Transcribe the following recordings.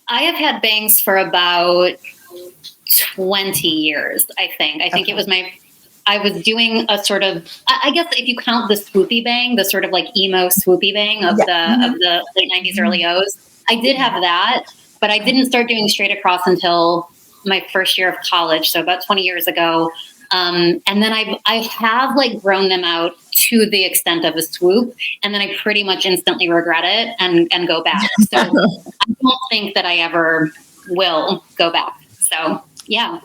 I have had bangs for about 20 years, I think. I think it was I was doing a sort of, I guess if you count the swoopy bang, the sort of like emo swoopy bang of the late 90s, early O's, I did have that, but I didn't start doing straight across until my first year of college, so about 20 years ago. And then I have like grown them out to the extent of a swoop, and then I pretty much instantly regret it and go back. So I don't think that I ever will go back. So yeah.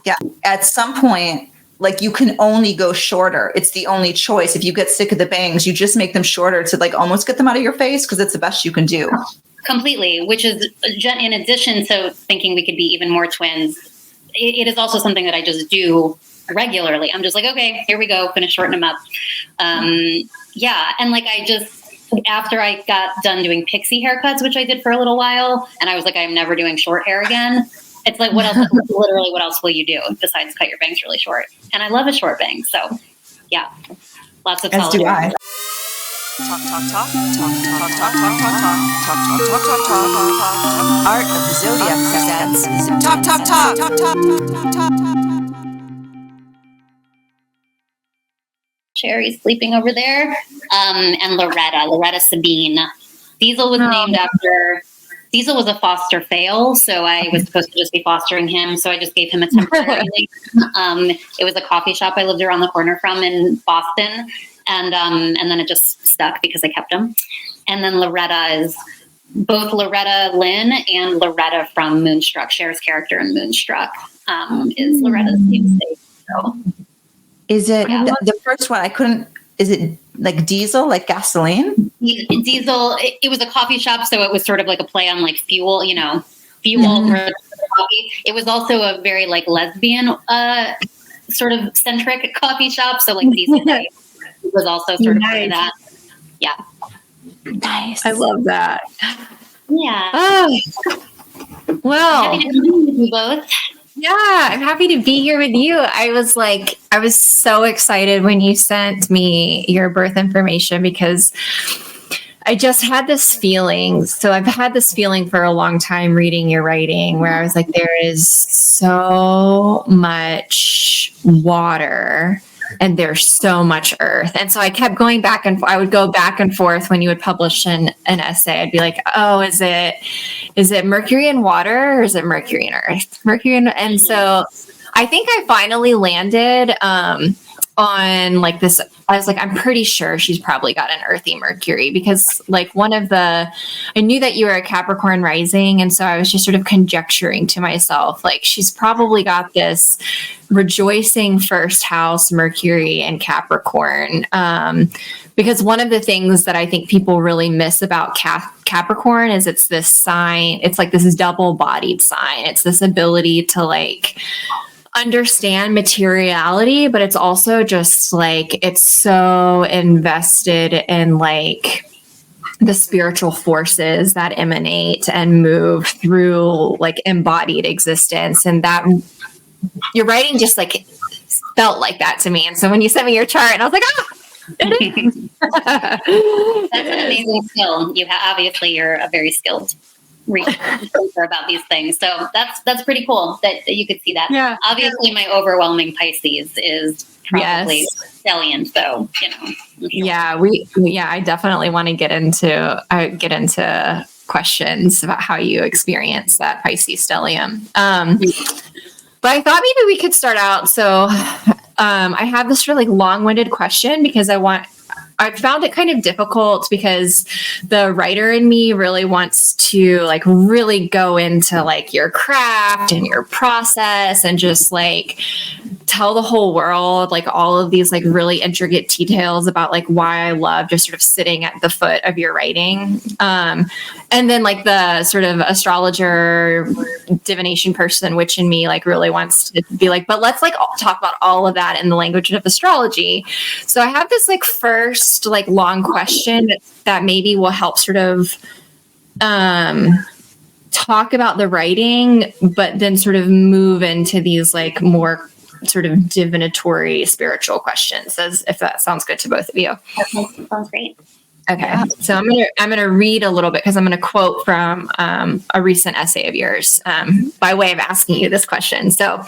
At some point, like you can only go shorter. It's the only choice. If you get sick of the bangs, you just make them shorter to like almost get them out of your face because it's the best you can do. Completely, which is in addition to thinking we could be even more twins. It is also something that I just do regularly. I'm just like, okay, here we go. Going to shorten them up. And like after I got done doing pixie haircuts, which I did for a little while, and I was like, I'm never doing short hair again. It's like, what else? Literally, what else will you do besides cut your bangs really short? And I love a short bang. So, yeah, lots of. As do I. Art of the Zodiac presents Talk. Sherry's sleeping over there, and Loretta Sabine. Diesel was named after. Diesel was a foster fail, so I was supposed to just be fostering him. So I just gave him a temporary name. It was a coffee shop I lived around the corner from in Boston, and then it just stuck because I kept him. And then Loretta is both Loretta Lynn and Loretta from Moonstruck. Cher's character in Moonstruck is Loretta's namesake. So, is it the first one? I couldn't. Is it like diesel, like gasoline? Diesel. It was a coffee shop, so it was sort of like a play on like fuel. Fuel for coffee. It was also a very like lesbian sort of centric coffee shop. So like diesel was also sort of part of that. Yeah. Nice. I love that. Yeah. Oh. Well, happy to be with you both. Yeah, I'm happy to be here with you. I was so excited when you sent me your birth information because I just had this feeling. So I've had this feeling for a long time reading your writing where I was like, there is so much water and there's so much earth. And so I kept going back and I would go back and forth when you would publish an essay. I'd be like, oh, is it Mercury and water or is it Mercury and earth? And so I think I finally landed on like this. I was like, I'm pretty sure she's probably got an earthy Mercury because like I knew that you were a Capricorn rising. And so I was just sort of conjecturing to myself, like she's probably got this rejoicing first house Mercury and Capricorn. Because one of the things that I think people really miss about Capricorn is it's this sign. It's like this double-bodied sign. It's this ability to like understand materiality, but it's also just like it's so invested in like the spiritual forces that emanate and move through like embodied existence. And that your writing just like felt like that to me. And so when you sent me your chart and I was like, it is. That's an amazing skill. Obviously you're a very skilled reader about these things. So that's pretty cool that you could see that. Yeah. Obviously my overwhelming Pisces is probably stellium. So, Yeah, I definitely want to get into questions about how you experience that Pisces stellium. But I thought maybe we could start out. So I have this really long-winded question because I found it kind of difficult because the writer in me really wants to like really go into like your craft and your process and just like tell the whole world like all of these like really intricate details about like why I love just sort of sitting at the foot of your writing. And then like the sort of astrologer divination person, witch in me like really wants to be like, but let's like talk about all of that in the language of astrology. So I have this like first like long question that maybe will help sort of talk about the writing, but then sort of move into these like more sort of divinatory spiritual questions, as if that sounds good to both of you. That sounds great. Okay. Yeah. So I'm gonna read a little bit because I'm gonna quote from a recent essay of yours by way of asking you this question. So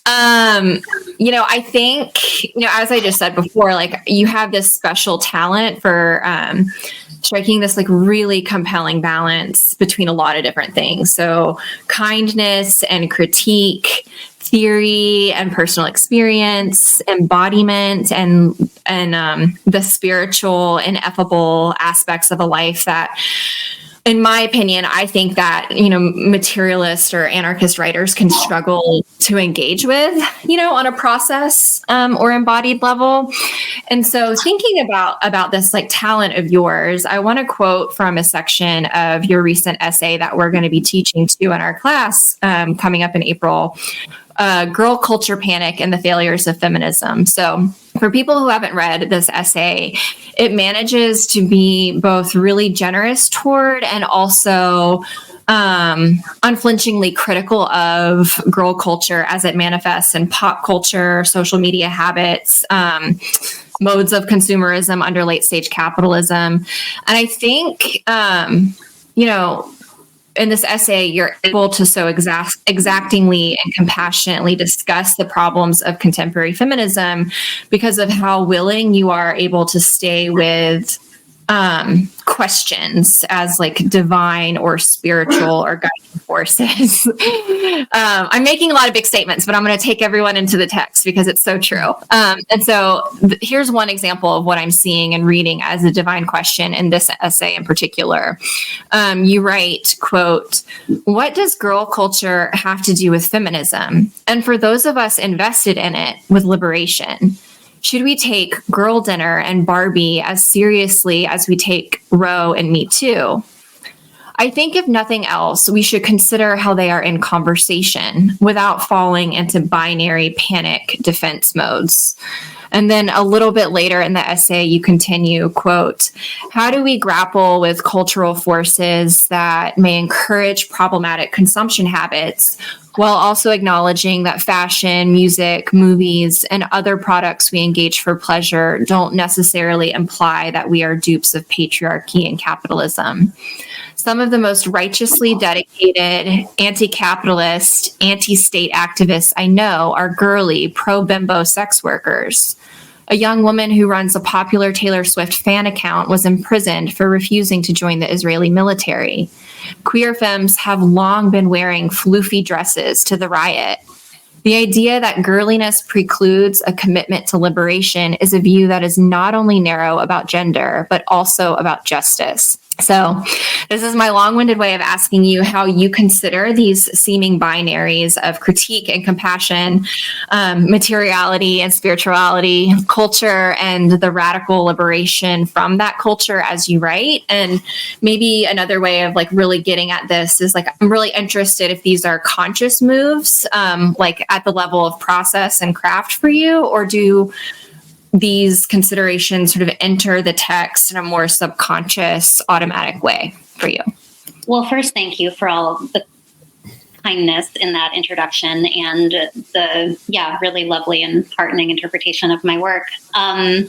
I think, as I just said before, like you have this special talent for striking this like really compelling balance between a lot of different things. So kindness and critique, theory and personal experience, embodiment, and the spiritual, ineffable aspects of a life that, in my opinion, I think that, materialist or anarchist writers can struggle to engage with, on a process or embodied level. And so thinking about this like talent of yours, I want to quote from a section of your recent essay that we're going to be teaching to in our class coming up in April. Girl Culture Panic and the Failures of Feminism. So for people who haven't read this essay, it manages to be both really generous toward and also unflinchingly critical of girl culture as it manifests in pop culture, social media habits, modes of consumerism under late stage capitalism. And I think, in this essay, you're able to so exactingly and compassionately discuss the problems of contemporary feminism because of how willing you are able to stay with questions as like divine or spiritual or guiding forces. I'm making a lot of big statements, but I'm going to take everyone into the text because it's so true. And so here's one example of what I'm seeing and reading as a divine question in this essay in particular. You write, quote, "What does girl culture have to do with feminism? And for those of us invested in it, with liberation? Should we take Girl Dinner and Barbie as seriously as we take Roe and Me Too? I think if nothing else, we should consider how they are in conversation without falling into binary panic defense modes." And then a little bit later in the essay, you continue, quote, "How do we grapple with cultural forces that may encourage problematic consumption habits while also acknowledging that fashion, music, movies, and other products we engage for pleasure don't necessarily imply that we are dupes of patriarchy and capitalism? Some of the most righteously dedicated, anti-capitalist, anti-state activists I know are girly, pro-bimbo sex workers. A young woman who runs a popular Taylor Swift fan account was imprisoned for refusing to join the Israeli military. Queer femmes have long been wearing floofy dresses to the riot. The idea that girliness precludes a commitment to liberation is a view that is not only narrow about gender, but also about justice." So this is my long-winded way of asking you how you consider these seeming binaries of critique and compassion, materiality and spirituality, culture and the radical liberation from that culture as you write. And maybe another way of like really getting at this is like, I'm really interested if these are conscious moves, like at the level of process and craft for you, or do these considerations sort of enter the text in a more subconscious, automatic way for you? Well, first, thank you for all of the kindness in that introduction and the, really lovely and heartening interpretation of my work. I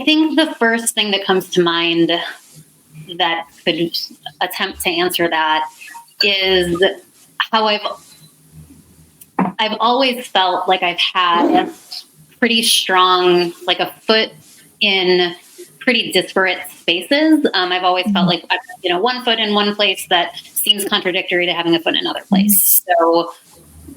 think the first thing that comes to mind that could attempt to answer that is how I've always felt like I've had pretty strong, like a foot in pretty disparate spaces. I've always felt like, one foot in one place that seems contradictory to having a foot in another place. So,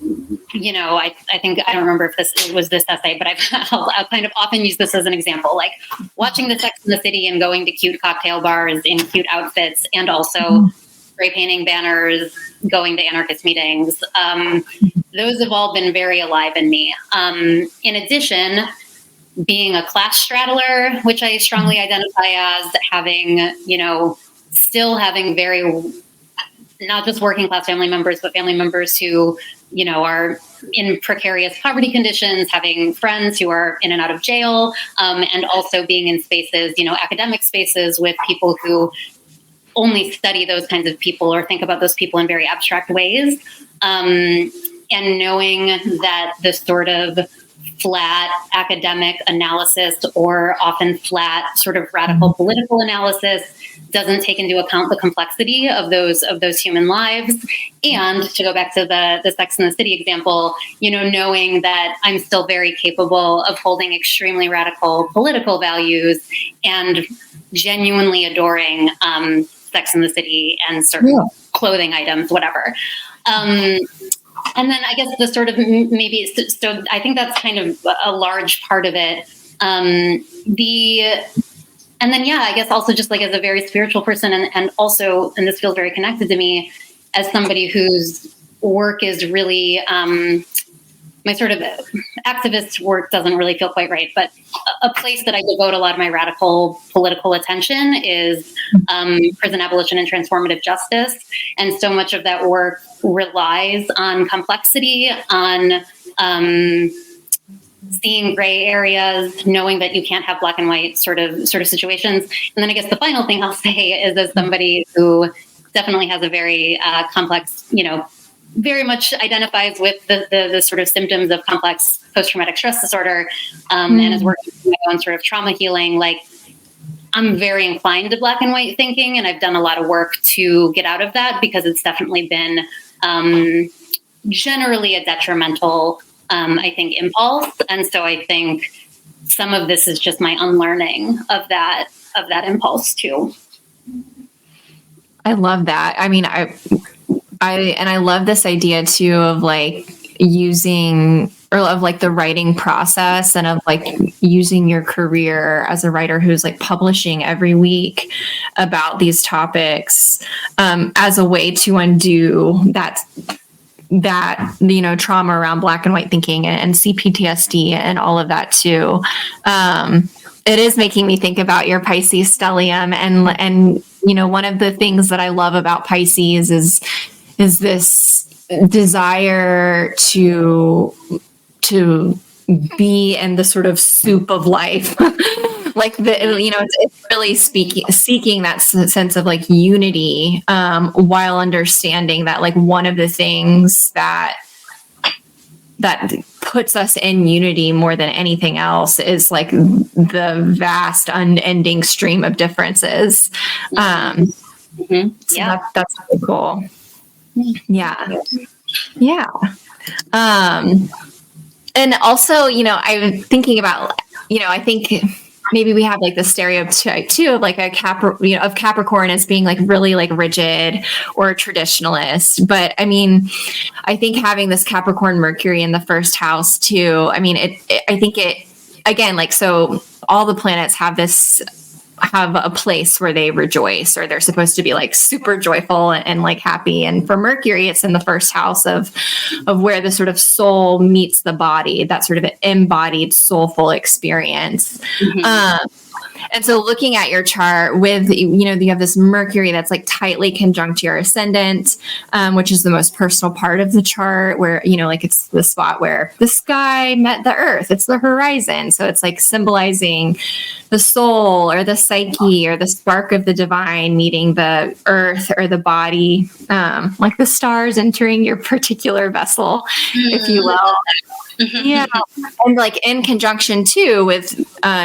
I think, I don't remember if it was this essay, but I'll kind of often use this as an example, like watching the Sex and the City and going to cute cocktail bars in cute outfits, and also spray painting banners, going to anarchist meetings. Those have all been very alive in me. In addition, being a class straddler, which I strongly identify as having, still having very, not just working class family members, but family members who, are in precarious poverty conditions, having friends who are in and out of jail, and also being in spaces, academic spaces with people who only study those kinds of people or think about those people in very abstract ways. And knowing that the sort of flat academic analysis or often flat sort of radical political analysis doesn't take into account the complexity of those human lives. And to go back to the Sex and the City example, knowing that I'm still very capable of holding extremely radical political values and genuinely adoring Sex and the City and certain clothing items, whatever. And then I guess the sort of maybe, so I think that's kind of a large part of it. And then, I guess also just like as a very spiritual person and also, and this feels very connected to me as somebody whose work is really, my sort of activist work doesn't really feel quite right, but a place that I devote a lot of my radical political attention is prison abolition and transformative justice. And so much of that work relies on complexity, on seeing gray areas, knowing that you can't have black and white sort of situations. And then I guess the final thing I'll say is, as somebody who definitely has a very complex, very much identifies with the sort of symptoms of complex post-traumatic stress disorder, and is working through my own sort of trauma healing, like I'm very inclined to black and white thinking, and I've done a lot of work to get out of that because it's definitely been generally a detrimental, I think, impulse. And so I think some of this is just my unlearning of that impulse too. I love that. I mean, I love this idea too of like using, or of like the writing process and of like using your career as a writer who's like publishing every week about these topics as a way to undo that trauma around black and white thinking and CPTSD and all of that too. It is making me think about your Pisces stellium, and one of the things that I love about Pisces is this desire to be in the sort of soup of life. Like it's really seeking that sense of like unity, while understanding that like one of the things that puts us in unity more than anything else is like the vast unending stream of differences. So that's really cool. Yeah. And also, I'm thinking about, I think maybe we have like the stereotype too of like of Capricorn as being like really like rigid or a traditionalist. But I mean, I think having this Capricorn Mercury in the first house too, I mean, I think again, like, so all the planets have a place where they rejoice, or they're supposed to be like super joyful and like happy. And for Mercury, it's in the first house of where the sort of soul meets the body, that sort of embodied soulful experience. And so looking at your chart with, you have this Mercury that's like tightly conjunct your ascendant, which is the most personal part of the chart where, like it's the spot where the sky met the earth. It's the horizon. So it's like symbolizing the soul or the psyche or the spark of the divine meeting the earth or the body, like the stars entering your particular vessel, if you will. Yeah. And like in conjunction too with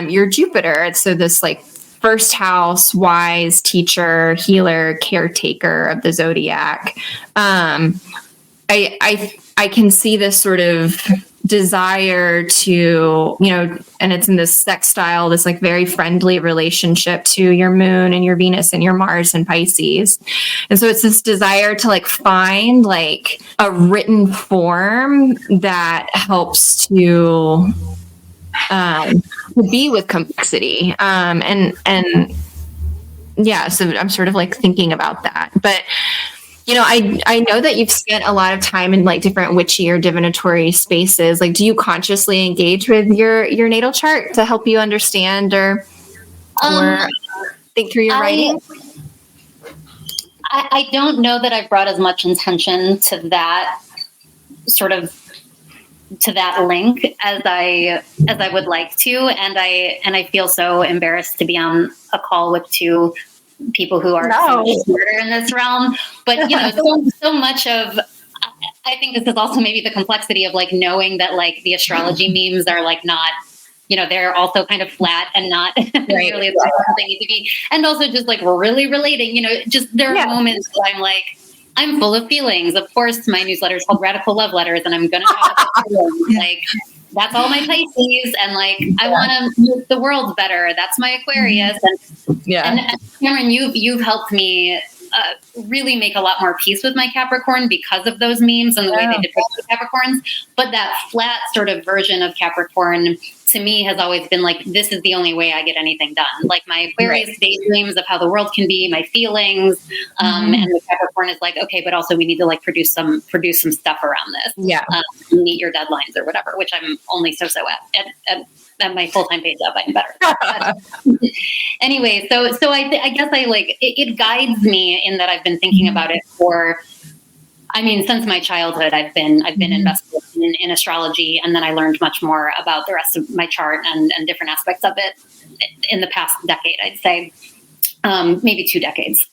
your Jupiter. So this like first house, wise, teacher, healer, caretaker of the zodiac. I can see this sort of desire to, and it's in this sextile, this like very friendly relationship to your moon and your Venus and your Mars and Pisces. And so it's this desire to like find like a written form that helps to be with complexity. And yeah, so I'm sort of like thinking about that, but I know that you've spent a lot of time in like different witchy or divinatory spaces. Like, do you consciously engage with your natal chart to help you understand or think through your writing? I don't know that I've brought as much intention to that sort of to that link as I would like to, and I feel so embarrassed to be on a call with two people who are so much smarter in this realm. But so much of I think this is also maybe the complexity of like knowing that like the astrology memes are like not, they're also kind of flat and not nearly as much as they need to be. And also just like really relating, just there are moments where I'm like, I'm full of feelings. Of course, my newsletter is called Radical Love Letters, and I'm going to talk about feelings. Like, that's all my Pisces, and like I want to make the world better. That's my Aquarius, and Cameron, you've helped me really make a lot more peace with my Capricorn because of those memes and the way they depict the Capricorns. But that flat sort of version of Capricorn to me has always been like, this is the only way I get anything done. Like my Aquarius daydreams of how the world can be, my feelings, and the Capricorn is like, okay, but also we need to like produce some stuff around this. Yeah, meet your deadlines or whatever, which I'm only so at my full-time paid job. I'm better. Anyway, so I guess I like it guides me in that I've been thinking about it since my childhood. I've been invested in astrology, and then I learned much more about the rest of my chart and different aspects of it in the past decade, I'd say, maybe 2 decades.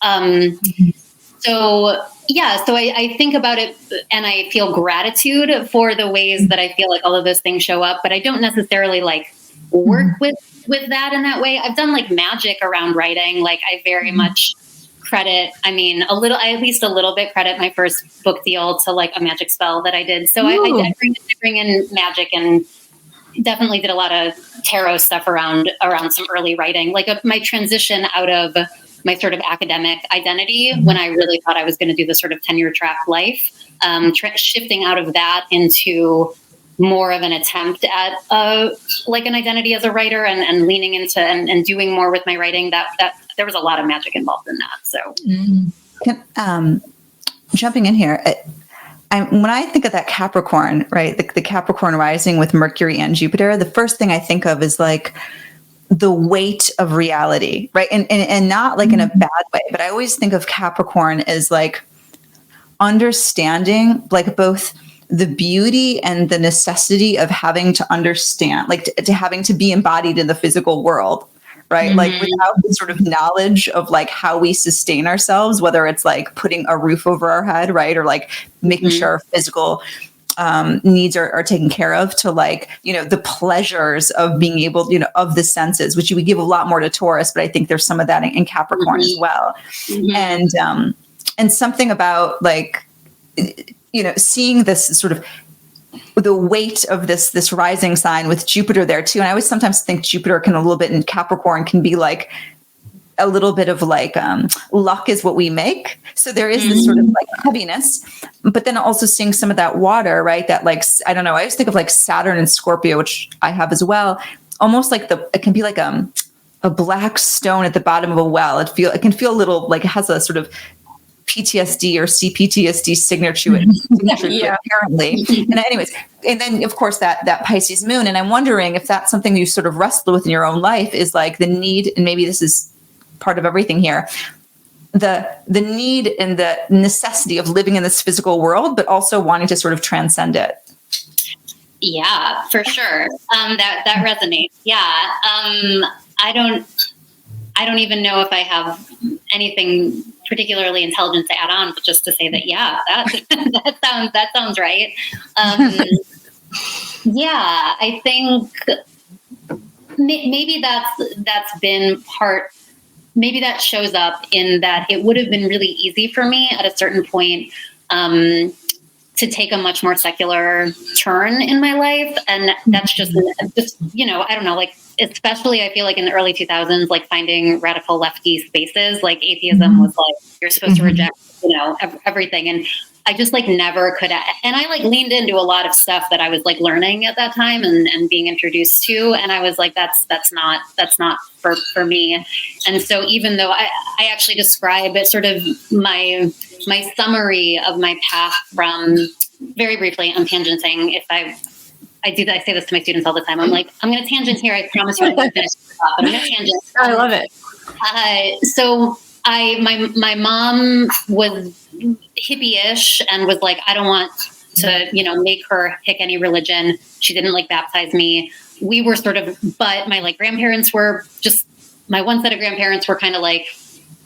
So I think about it and I feel gratitude for the ways that I feel like all of those things show up, but I don't necessarily like work with that in that way. I've done like magic around writing. Like I very much credit, I at least a little bit credit my first book deal to like a magic spell that I did. So I bring in magic and definitely did a lot of tarot stuff around some early writing, like my transition out of my sort of academic identity when I really thought I was going to do the sort of tenure track life, shifting out of that into more of an attempt at like an identity as a writer and leaning into and doing more with my writing, that there was a lot of magic involved in that. So jumping in here, when I think of that Capricorn, right, the Capricorn rising with Mercury and Jupiter, the first thing I think of is like the weight of reality, right? And not like in a bad way, but I always think of Capricorn as like understanding like both the beauty and the necessity of having to understand, like to having to be embodied in the physical world, right? Like without the sort of knowledge of like how we sustain ourselves, whether it's like putting a roof over our head, right? Or like making sure our physical needs are taken care of, to like, the pleasures of being able, of the senses, which we give a lot more to Taurus, but I think there's some of that in Capricorn as well. And something about like, seeing this sort of the weight of this rising sign with Jupiter there too. And I always sometimes think Jupiter can a little bit in Capricorn can be like a little bit of like luck is what we make. So there is this sort of like heaviness, but then also seeing some of that water, right? That like, I don't know, I always think of like Saturn and Scorpio, which I have as well. Almost like it can be like a black stone at the bottom of a well. It can feel a little like it has a sort of PTSD or CPTSD signature to it, apparently. And anyways, and then of course that Pisces moon. And I'm wondering if that's something you sort of wrestle with in your own life, is like the need, and maybe this is part of everything here, the need and the necessity of living in this physical world, but also wanting to sort of transcend it. Yeah, for sure. That resonates. Yeah. I don't even know if I have anything particularly intelligent to add on, but just to say that, yeah, that sounds right. Yeah, I think maybe that's been part. Maybe that shows up in that it would have been really easy for me at a certain point to take a much more secular turn in my life. And that's just, I don't know, like, especially I feel like in the early 2000s, like finding radical lefty spaces, like atheism was like, you're supposed to reject, everything. And I just like never could. And I like leaned into a lot of stuff that I was like learning at that time and being introduced to. And I was like, that's not for me. And so even though I actually describe it sort of my summary of my path from, very briefly, I'm tangenting. I say this to my students all the time. I'm like, I'm going to tangent here. I promise you I'm going to finish this off, but I'm going to tangent. I love it. So my mom was hippie-ish and was like, I don't want to, make her pick any religion. She didn't like baptize me. We were sort of, but my like grandparents were just, my one set of grandparents were kind of like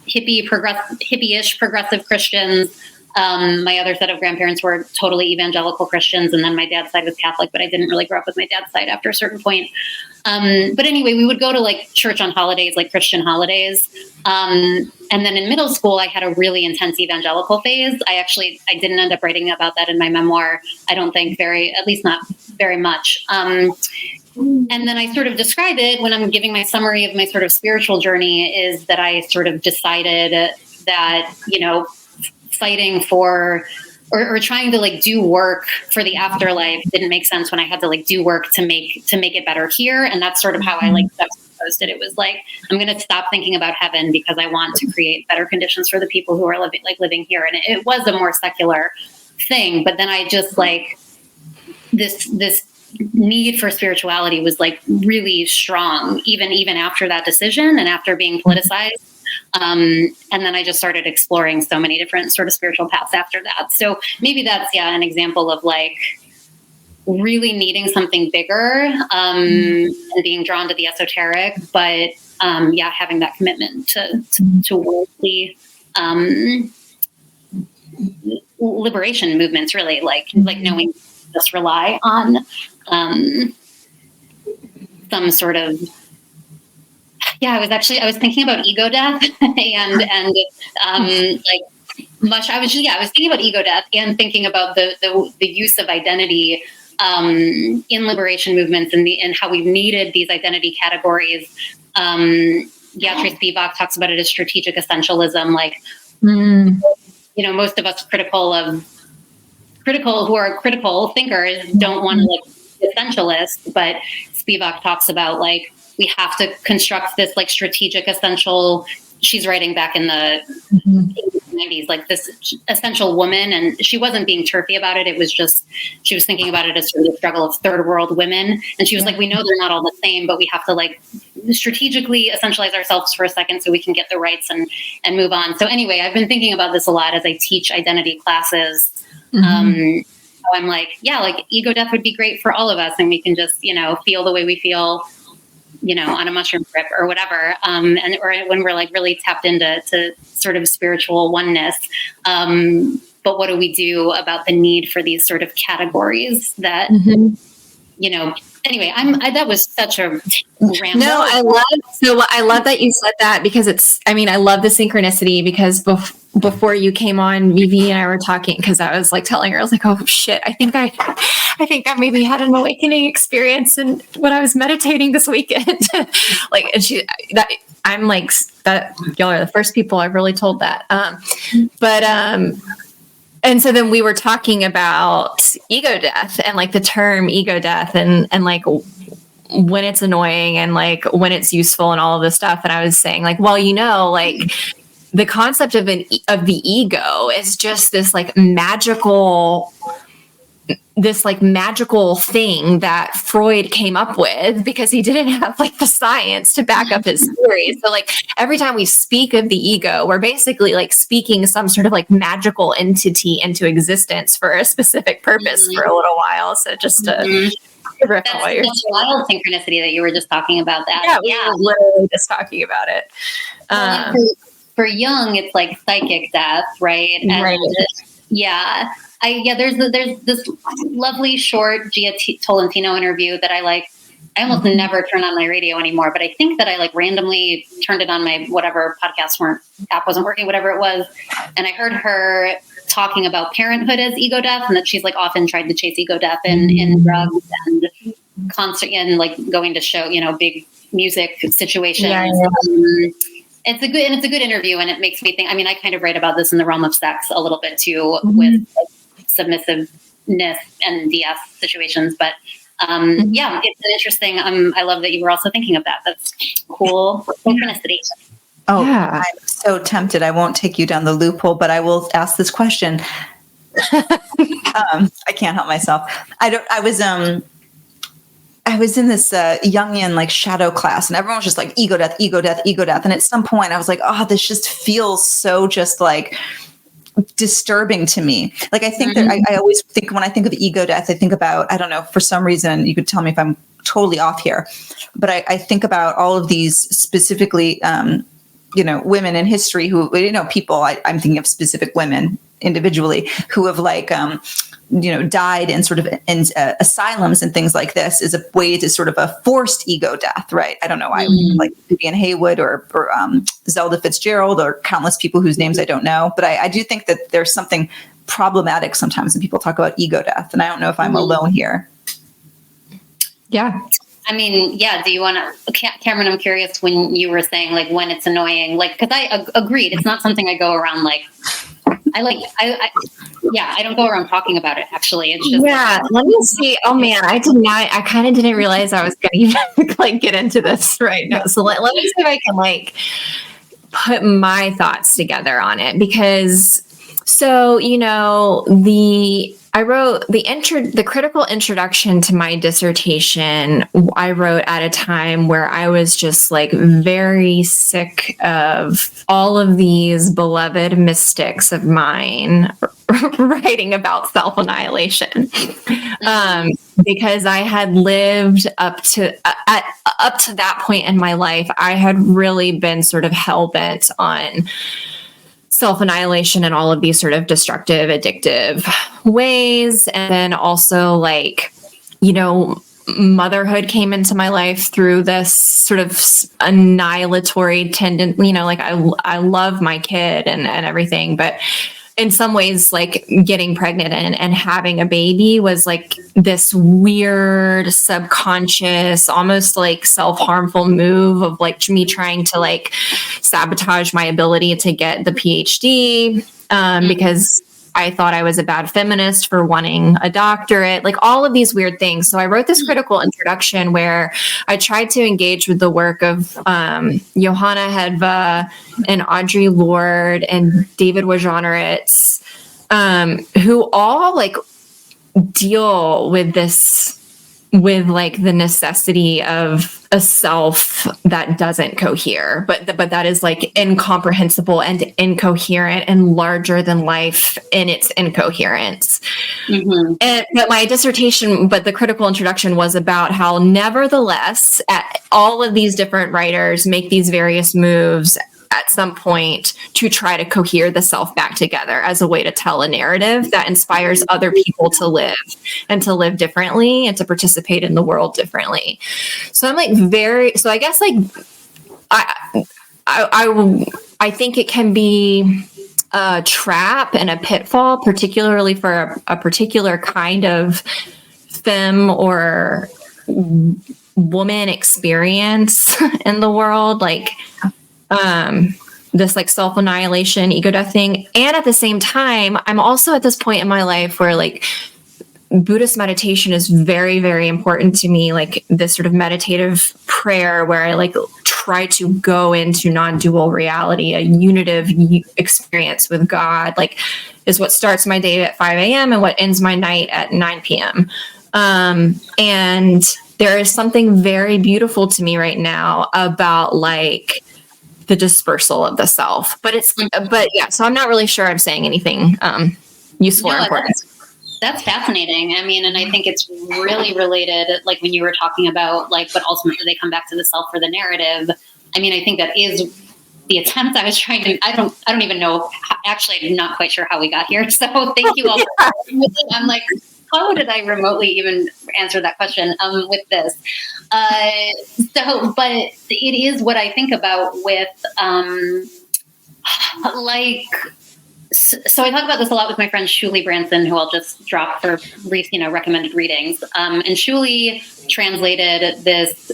hippie-ish progressive Christians. My other set of grandparents were totally evangelical Christians, and then my dad's side was Catholic, but I didn't really grow up with my dad's side after a certain point. But anyway, we would go to like church on holidays, like Christian holidays. And then in middle school, I had a really intense evangelical phase. I didn't end up writing about that in my memoir. I don't think at least not very much. And then I sort of describe it when I'm giving my summary of my sort of spiritual journey, is that I sort of decided that, fighting for or trying to like do work for the afterlife didn't make sense when I had to like do work to make it better here. And that's sort of how I like juxtaposed it. It was like, I'm going to stop thinking about heaven because I want to create better conditions for the people who are living here. And it was a more secular thing. But then I just like this need for spirituality was like really strong, even after that decision and after being politicized. And then I just started exploring so many different sort of spiritual paths after that. So maybe that's, an example of like really needing something bigger, and being drawn to the esoteric, but, having that commitment to worldly, liberation movements, really like knowing just rely on, some sort of, I was thinking about ego death and I was thinking about ego death and thinking about the use of identity in liberation movements and how we've needed these identity categories. Trace Spivak talks about it as strategic essentialism. Like, most of us who are critical thinkers don't want to like essentialist, but Spivak talks about like, we have to construct this like strategic essential. She's writing back in the 90s, like this essential woman. And she wasn't being turfy about it. It was just, she was thinking about it as sort of the struggle of third world women. And she was like, we know they're not all the same, but we have to like strategically essentialize ourselves for a second so we can get the rights and move on. So anyway, I've been thinking about this a lot as I teach identity classes. I'm like, like ego death would be great for all of us. And we can just, feel the way we feel, on a mushroom trip or whatever. Or when we're like really tapped into sort of spiritual oneness. But what do we do about the need for these sort of categories that, anyway, that was such a random. No, I love that you said that because I love the synchronicity because before you came on, Vivi and I were talking because I was like telling her, I was like, oh shit, I think I maybe had an awakening experience and when I was meditating this weekend. I'm like that. Y'all are the first people I've really told that. And so then we were talking about ego death and like the term ego death and like when it's annoying and like when it's useful and all of this stuff. And I was saying like, well, like the concept of the ego is just this like magical thing that Freud came up with because he didn't have like the science to back up his theory. So like every time we speak of the ego, we're basically like speaking some sort of like magical entity into existence for a specific purpose for a little while. So just to riff on what you're saying. Wild synchronicity that you were just talking about that. Yeah, we were literally just talking about it. For Jung, it's like psychic death, right? And right. There's this lovely short Gia Tolentino interview that I like. I almost never turn on my radio anymore, but I think that I like randomly turned it on my whatever podcast app wasn't working, whatever it was. And I heard her talking about parenthood as ego death and that she's like often tried to chase ego death in drugs and concert and like going to show, big music situations. Yeah. It's a good interview and it makes me think, I kind of write about this in the realm of sex a little bit too with like, submissiveness and DS situations, but it's an interesting, I love that you were also thinking of that. That's cool synchronicity. Oh, yeah. I'm so tempted. I won't take you down the loophole, but I will ask this question. I can't help myself. I was in this Jungian like shadow class and everyone was just like ego death, ego death, ego death. And at some point I was like, oh, this just feels so just like disturbing to me. Like, I think that I always think when I think of ego death, I think about, I don't know, for some reason, you could tell me if I'm totally off here, but I think about all of these specifically, women in history who, people, I'm thinking of specific women individually who have like, died in sort of in asylums and things like this is a way to sort of a forced ego death, right? I don't know why, like Vivian Haywood or Zelda Fitzgerald or countless people whose names I don't know. But I do think that there's something problematic sometimes when people talk about ego death. And I don't know if I'm alone here. Yeah. I mean, yeah. Do you want to, Cameron? I'm curious when you were saying like when it's annoying, like because I agreed, it's not something I go around like. I don't go around talking about it. Actually, it's just Let me see. Oh man, I kind of didn't realize I was going to even like get into this right now. So let me see if I can like put my thoughts together on it because. So, I wrote the critical introduction to my dissertation. I wrote at a time where I was just like very sick of all of these beloved mystics of mine writing about self-annihilation. Because I had lived up to that point in my life, I had really been sort of hell-bent on self-annihilation in all of these sort of destructive, addictive ways. And then also like, motherhood came into my life through this sort of annihilatory tendency, like I love my kid and everything, but in some ways, like getting pregnant and having a baby was like this weird, subconscious, almost like self-harmful move of like me trying to like sabotage my ability to get the PhD because I thought I was a bad feminist for wanting a doctorate, like all of these weird things. So I wrote this critical introduction where I tried to engage with the work of Johanna Hedva and Audre Lorde and David Wajonaritz, who all like deal with this, with like the necessity of a self that doesn't cohere, but that is like incomprehensible and incoherent and larger than life in its incoherence. But my dissertation, but the critical introduction was about how nevertheless, all of these different writers make these various moves at some point to try to cohere the self back together as a way to tell a narrative that inspires other people to live and to live differently and to participate in the world differently. So I'm like so I guess like I think it can be a trap and a pitfall, particularly for a particular kind of femme or woman experience in the world, like this like self-annihilation, ego death thing. And at the same time, I'm also at this point in my life where like Buddhist meditation is very, very important to me. Like this sort of meditative prayer where I like try to go into non-dual reality, a unitive experience with God, like is what starts my day at 5 a.m. and what ends my night at 9 p.m. And there is something very beautiful to me right now about like the dispersal of the self, but so I'm not really sure I'm saying anything useful or important. That's fascinating. I mean, and I think it's really related, like when you were talking about like, but ultimately they come back to the self for the narrative. I mean, I think that is the attempt I was trying to, I don't even know, actually, I'm not quite sure how we got here. So thank you all. I'm like, how did I remotely even answer that question with this? But it is what I think about with so I talk about this a lot with my friend Shuli Branson, who I'll just drop for brief, recommended readings. And Shuli translated this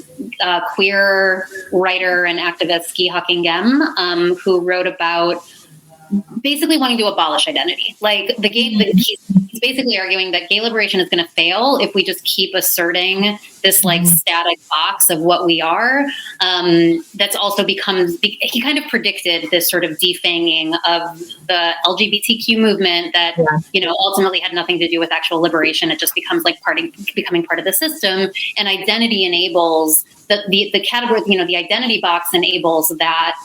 queer writer and activist, Guy Hockingham, who wrote about basically wanting to abolish identity. Like he's basically arguing that gay liberation is going to fail if we just keep asserting this like static box of what we are. That's also becomes, he kind of predicted this sort of defanging of the LGBTQ movement that, ultimately had nothing to do with actual liberation. It just becomes like becoming part of the system, and identity enables the category, the identity box enables that,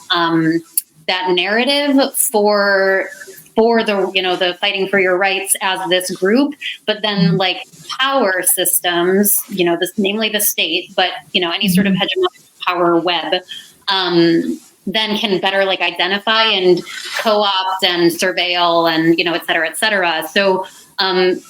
that narrative for the fighting for your rights as this group, but then like power systems, namely the state, but any sort of hegemonic power web, then can better like identify and co-opt and surveil and, you know, et cetera, et cetera. So,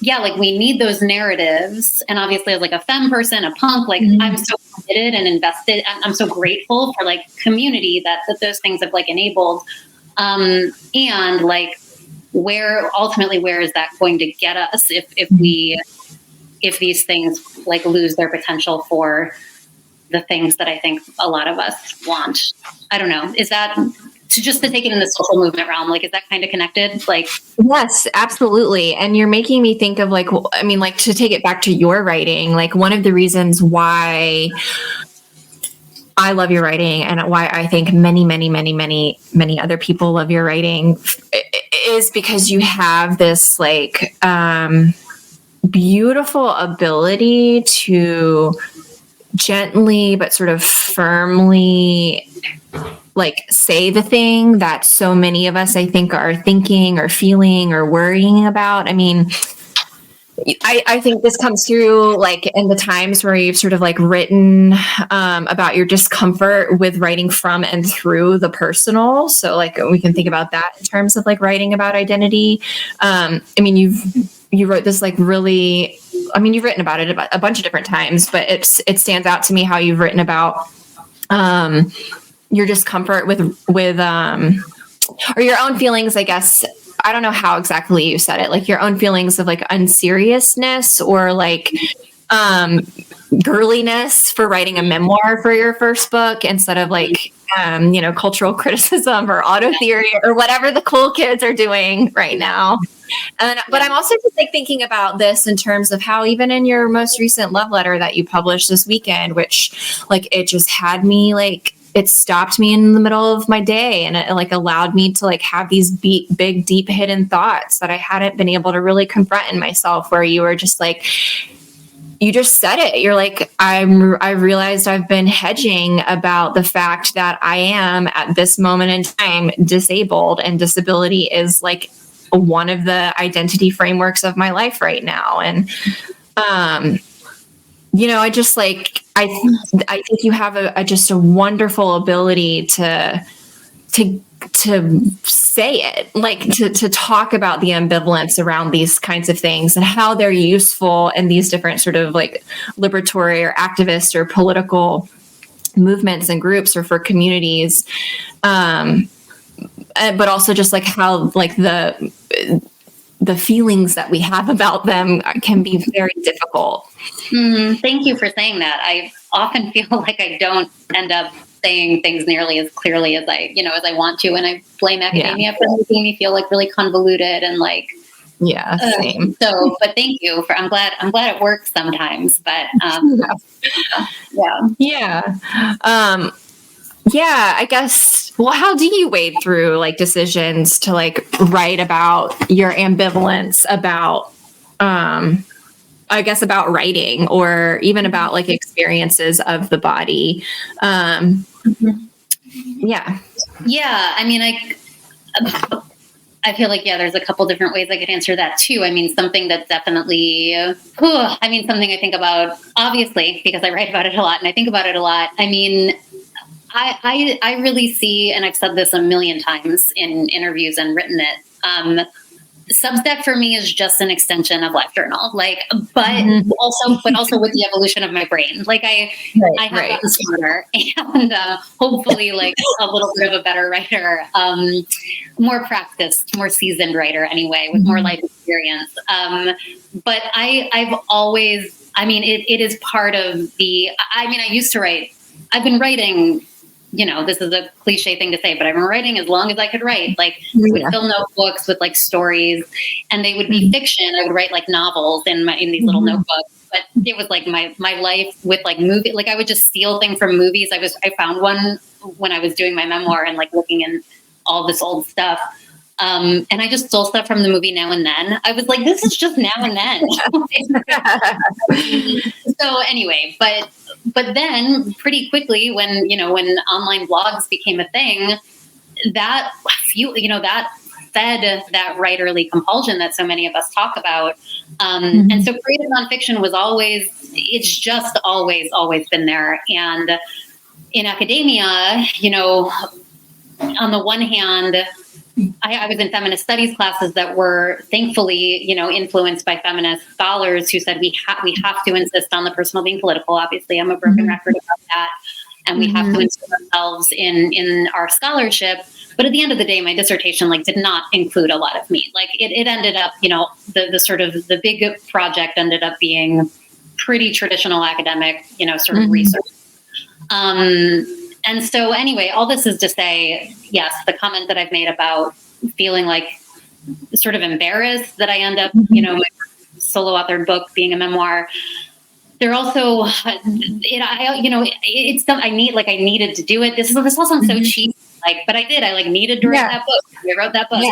yeah, like we need those narratives. And obviously as like a femme person, a punk, like I'm so committed and invested. I'm so grateful for like community that those things have like enabled. And like where is that going to get us if these things like lose their potential for the things that I think a lot of us want? I don't know. Is that to take it in the social movement realm? Like, is that kind of connected? Like, yes, absolutely. And you're making me think of like, I mean, like to take it back to your writing, like one of the reasons why I love your writing and why I think many, many, many, many, many other people love your writing is because you have this like, beautiful ability to gently, but sort of firmly like say the thing that so many of us, I think, are thinking or feeling or worrying about. I mean, I think this comes through like in the times where you've sort of like written about your discomfort with writing from and through the personal. So like we can think about that in terms of like writing about identity. I mean, you wrote this like really, I mean, you've written about it a bunch of different times, but it stands out to me how you've written about your discomfort with or your own feelings, I guess. I don't know how exactly you said it, like your own feelings of like unseriousness or like girliness for writing a memoir for your first book instead of like, you know, cultural criticism or auto theory or whatever the cool kids are doing right now. But I'm also just like thinking about this in terms of how even in your most recent love letter that you published this weekend, which like it just had me like, it stopped me in the middle of my day and it like allowed me to like have these big, deep hidden thoughts that I hadn't been able to really confront in myself, where you were just like, you just said it. You're like, I realized I've been hedging about the fact that I am at this moment in time disabled, and disability is like one of the identity frameworks of my life right now. And, you know, I just like, I think you have just a wonderful ability to say it, like to talk about the ambivalence around these kinds of things and how they're useful in these different sort of like liberatory or activist or political movements and groups or for communities. But also just like how like the feelings that we have about them can be very difficult. Thank you for saying that. I often feel like I don't end up saying things nearly as clearly as I want to. And I blame academia for making me feel like really convoluted and like, same. So, but thank you I'm glad it works sometimes, but, I guess, well, how do you wade through like decisions to like write about your ambivalence about, I guess about writing or even about like experiences of the body? Yeah. I mean, I feel like, there's a couple different ways I could answer that too. I mean, something that's definitely, something I think about, obviously, because I write about it a lot and I think about it a lot. I mean, I really see, and I've said this a million times in interviews and written it, Substack for me is just an extension of LiveJournal, like, but also with the evolution of my brain. Like I have gotten smarter and hopefully like a little bit of a better writer, more practiced, more seasoned writer anyway, with more life experience. But I've always, it is part of I used to write, I've been writing, this is a cliche thing to say, but I've been writing as long as I could write. Like I would fill notebooks with like stories, and they would be fiction. I would write like novels in these little notebooks. But it was like my life with like movie. Like I would just steal things from movies. I found one when I was doing my memoir and like looking in all this old stuff. And I just stole stuff from the movie Now and Then. I was like, this is just Now and Then. So anyway, but then pretty quickly when online blogs became a thing, that fed that writerly compulsion that so many of us talk about. And so creative nonfiction was it's just always been there. And in academia, on the one hand, I was in feminist studies classes that were thankfully, influenced by feminist scholars who said we have to insist on the personal being political. Obviously, I'm a broken record about that. And we have to insert ourselves in our scholarship. But at the end of the day, my dissertation did not include a lot of me. It ended up, the big project ended up being pretty traditional academic, research. And so anyway, all this is to say, yes, the comment that I've made about feeling sort of embarrassed that I end up, my solo authored book being a memoir. They're also, I needed to do it. This all sounds so cheap, but I did. I needed to write that book. I wrote that book.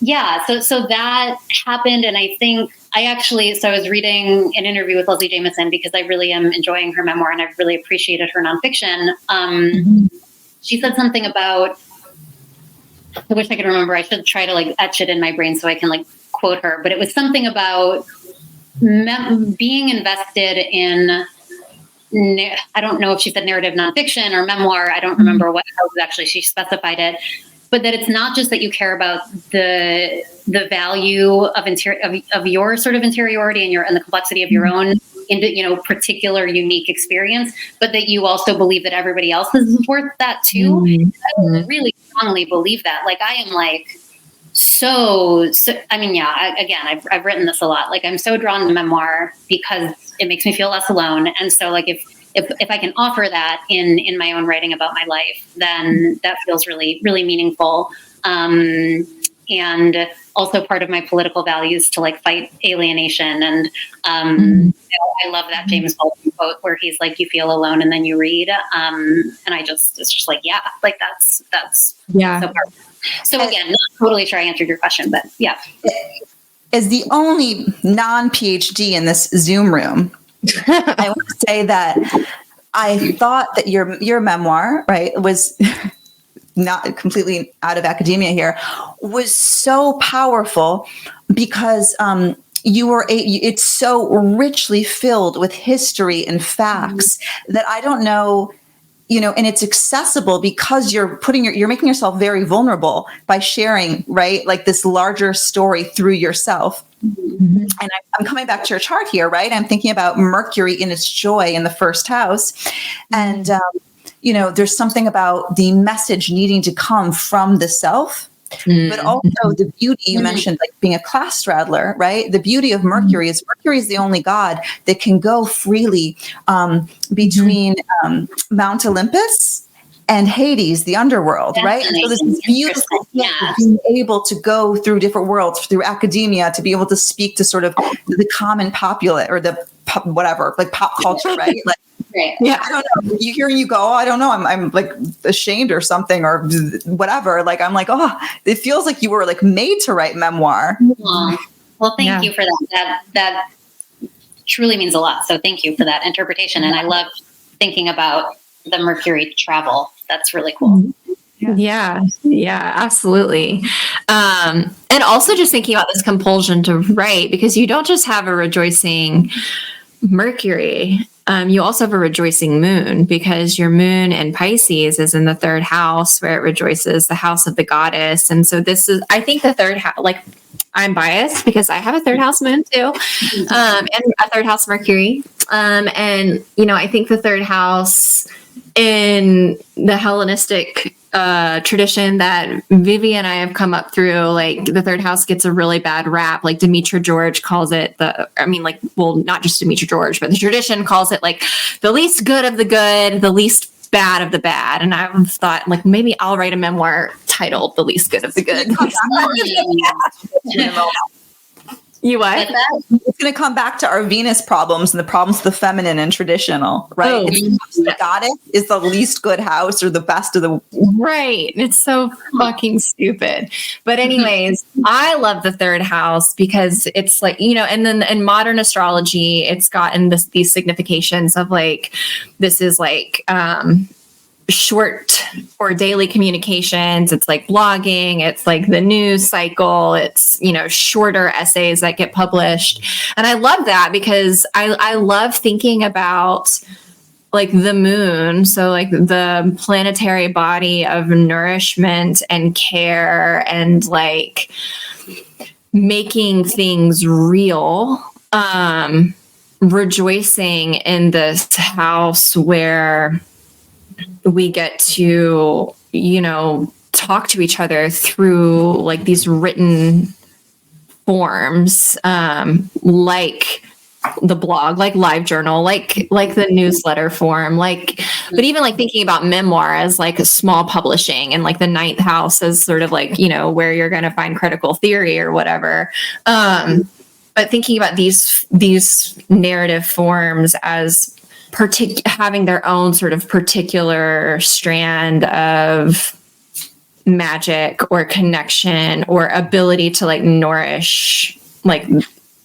Yes. So that happened, and I think I was reading an interview with Leslie Jamison because I really am enjoying her memoir, and I've really appreciated her nonfiction. She said something about, I wish I could remember. I should try to etch it in my brain so I can quote her. But it was something about being invested in, I don't know if she said narrative nonfiction or memoir. I don't remember how actually she specified it, but that it's not just that you care about the value of your sort of interiority and the complexity of your own particular unique experience, but that you also believe that everybody else is worth that too. I really strongly believe that. I am I've written this a lot. I'm so drawn to memoir because it makes me feel less alone. And so if I can offer that in my own writing about my life, then that feels really, really meaningful. And also part of my political values to fight alienation. And I love that James Baldwin quote where he's you feel alone and then you read. And it's just that's so powerful. So again, not totally sure I answered your question, but yeah. As the only non-PhD in this Zoom room, I want to say that I thought that your memoir, right, was not completely out of academia here, was so powerful because it's so richly filled with history and facts that I don't know. And it's accessible because you're making yourself very vulnerable by sharing, right? This larger story through yourself. And I'm coming back to your chart here, right? I'm thinking about Mercury in its joy in the first house. And, there's something about the message needing to come from the self, but also the beauty you mentioned, being a class straddler, right? The beauty of Mercury is the only god that can go freely between Mount Olympus and Hades, the underworld, right? And so this is beautiful being able to go through different worlds, through academia, to be able to speak to sort of the common populace or the pop culture, right? Right. Yeah, I don't know. You hear you go, I don't know. I'm ashamed or something or whatever. I'm it feels like you were made to write memoir. Well, thank you for that. That truly means a lot. So thank you for that interpretation. And I love thinking about the Mercury travel. That's really cool. Yeah, absolutely. And also just thinking about this compulsion to write, because you don't just have a rejoicing Mercury, you also have a rejoicing moon, because your moon in Pisces is in the third house where it rejoices, the house of the goddess. And so this is, I think the third house, I'm biased because I have a third house moon too, and a third house Mercury. And, I think the third house in the Hellenistic tradition that Vivi and I have come up through, the third house gets a really bad rap. Demetra George calls it not just Demetra George, but the tradition calls it the least good of the good, the least bad of the bad. And I've thought maybe I'll write a memoir titled The Least Good of the Good. You what? It's going to come back to our Venus problems and the problems of the feminine and traditional, right? Oh, the goddess is the least good house or the best of the... Right. It's so fucking stupid. But anyways, I love the third house because it's and then in modern astrology, it's gotten these significations of this is short or daily communications. It's blogging. It's the news cycle. It's, shorter essays that get published. And I love that because I love thinking about like the moon, so like the planetary body of nourishment and care and like making things real, rejoicing in this house where we get to, talk to each other through like these written forms, like the blog, like live journal, like the newsletter form, but even like thinking about memoir as like a small publishing, and like the ninth house as sort of like, where you're going to find critical theory or whatever. But thinking about these narrative forms as having their own sort of particular strand of magic or connection or ability to like nourish like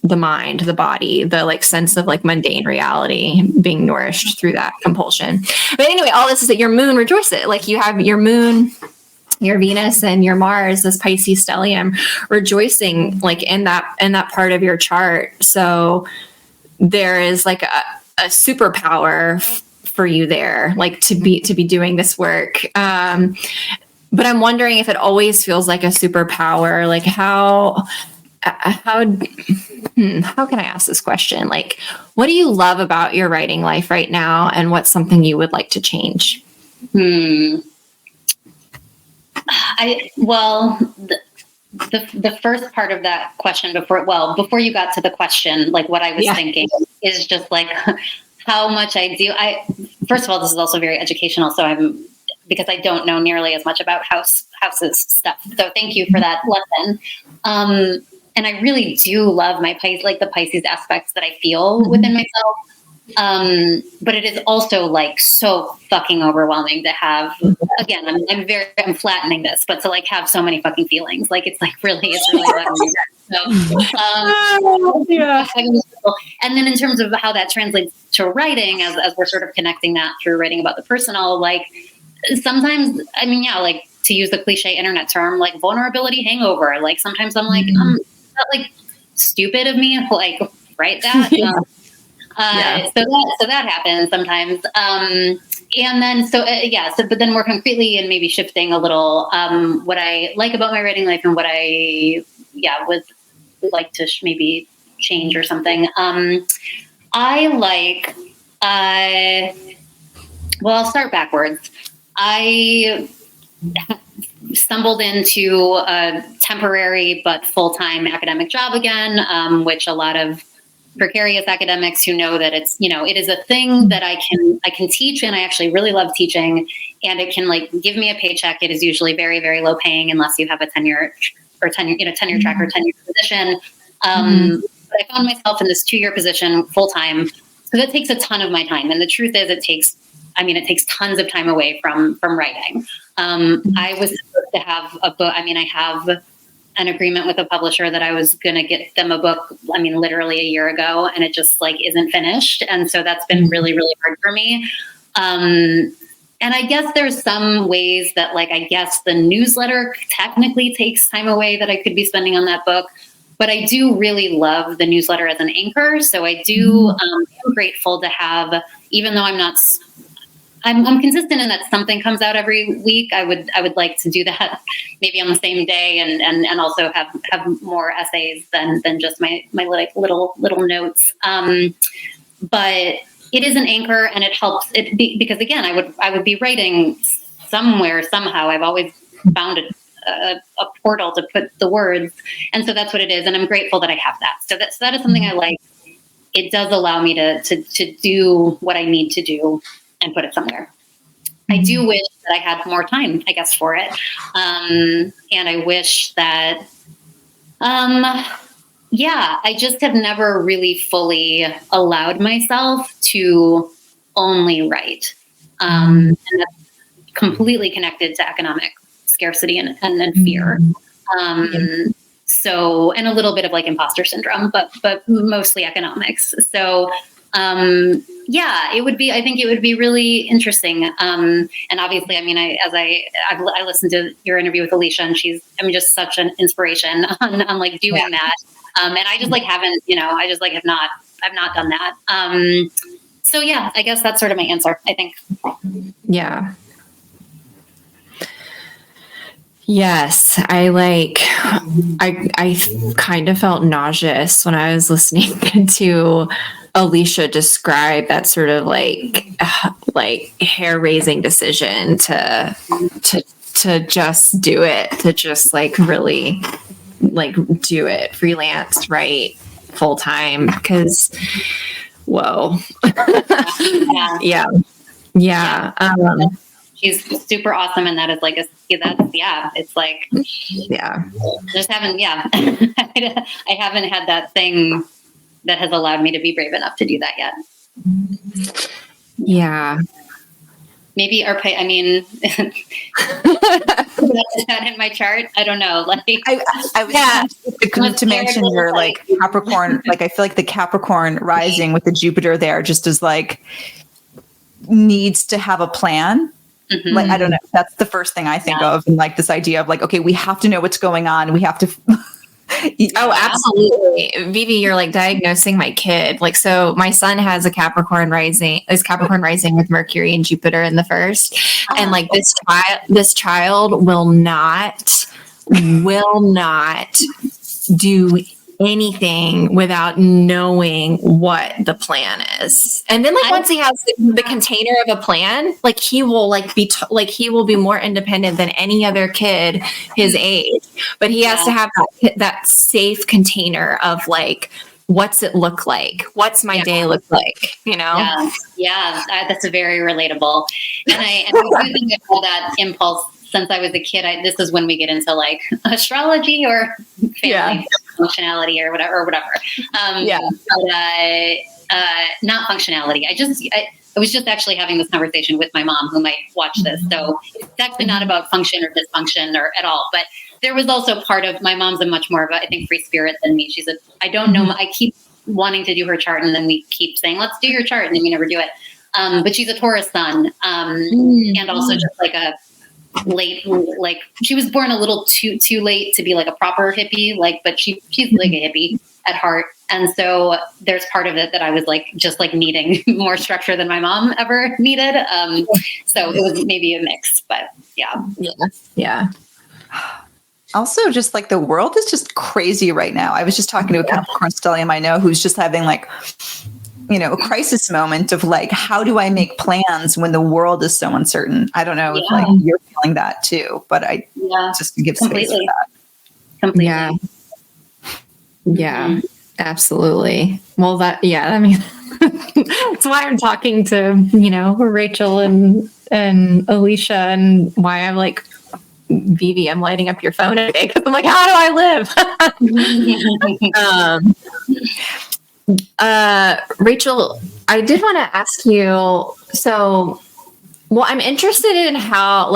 the mind, the body, the like sense of like mundane reality being nourished through that compulsion. But anyway, all this is that your moon rejoices. Like you have your moon, your Venus, and your Mars, this Pisces stellium, rejoicing like in that part of your chart. So there is like a superpower for you there, like to be doing this work. But I'm wondering if it always feels like a superpower. Like how can I ask this question? Like, what do you love about your writing life right now, and what's something you would like to change? The first part of that question before you got to the question, like what I was thinking is just like how much I do. First of all, this is also very educational. So because I don't know nearly as much about houses stuff. So thank you for that lesson. And I really do love my Pisces, like the Pisces aspects that I feel within myself. But it is also like so fucking overwhelming to have, again, I'm flattening this, but to like have so many fucking feelings. Like it's really And then in terms of how that translates to writing, as we're sort of connecting that through writing about the personal, like sometimes, like to use the cliche internet term, like vulnerability hangover. Like sometimes I'm like, is that like stupid of me to like write that? So that happens sometimes. And then, but then more concretely and maybe shifting a little, what I like about my writing life and what I, would like to maybe change or something. I'll start backwards. I stumbled into a temporary but full-time academic job again, which a lot of precarious academics who know that it's, it is a thing that I can teach, and I actually really love teaching, and it can like give me a paycheck. It is usually very, very low paying unless you have a tenure track or tenure position. But I found myself in this 2-year position full-time. So that takes a ton of my time. And the truth is it takes tons of time away from writing. I was supposed to have a book. I have an agreement with a publisher that I was going to get them a book, literally a year ago, and it just like isn't finished. And so that's been really, really hard for me. And I guess there's some ways that the newsletter technically takes time away that I could be spending on that book. But I do really love the newsletter as an anchor. So I do, I'm grateful to have, even though I'm consistent in that something comes out every week. I would like to do that maybe on the same day and also have more essays than just my like little notes. But it is an anchor, and it helps because again, I would be writing somewhere, somehow. I've always found a portal to put the words. And so that's what it is. And I'm grateful that I have that. So that is something I like. It does allow me to do what I need to do and put it somewhere. I do wish that I had more time, I guess, for it. And I wish that, I just have never really fully allowed myself to only write. And that's completely connected to economic scarcity and fear. So, and a little bit of like imposter syndrome, but mostly economics. So, I think it would be really interesting. And obviously, I listened to your interview with Alicia, and she's just such an inspiration on like doing that. And I just like haven't, I've not done that. So yeah, I guess that's sort of my answer, I think. Yeah. Yes, I kind of felt nauseous when I was listening to Alicia describe that sort of like hair-raising decision to just do it, to just like really like do it, freelance, write full time, because whoa. Yeah. She's super awesome, and that is like it's like just haven't I haven't had that thing that has allowed me to be brave enough to do that yet. Yeah. Maybe is that in my chart? I don't know. Like I was to mention your like Capricorn, like I feel like the Capricorn rising with the Jupiter there just is like needs to have a plan. Mm-hmm. Like, I don't know. That's the first thing I think of. And like this idea of like, okay, we have to know what's going on. We have to. Oh, absolutely. Vivi, you're like diagnosing my kid. Like, so my son has a Capricorn rising with Mercury and Jupiter in the first. And like this child will not do anything without knowing what the plan is. And then like once he has the container of a plan, like he will he will be more independent than any other kid his age, but he has to have that safe container of like, what's it look like? What's my day look like? You know? Yeah. That's very relatable. And I do think I had that impulse since I was a kid. This is when we get into like astrology or family functionality or whatever. But not functionality. I was just actually having this conversation with my mom, who might watch this. So it's actually not about function or dysfunction or at all. But there was also part of my mom's a much more of a, I think, free spirit than me. She's I don't know. I keep wanting to do her chart, and then we keep saying, let's do your chart, and then we never do it. But she's a Taurus sun, and also just like a late, like she was born a little too late to be like a proper hippie, like, but she's like a hippie at heart. And so there's part of it that I was like, just like needing more structure than my mom ever needed. So it was maybe a mix, but yeah. Also, just like the world is just crazy right now. I was just talking to a Capricorn stellium I know who's just having like, a crisis moment of like, how do I make plans when the world is so uncertain? I don't know if like you're feeling that too, but I just give space for that. Completely. Yeah, absolutely. Well, I mean, that's why I'm talking to, Raechel and Alicia, and why I'm like, Vivi, I'm lighting up your phone every day because I'm like, how do I live? Raechel, I did want to ask you, I'm interested in how,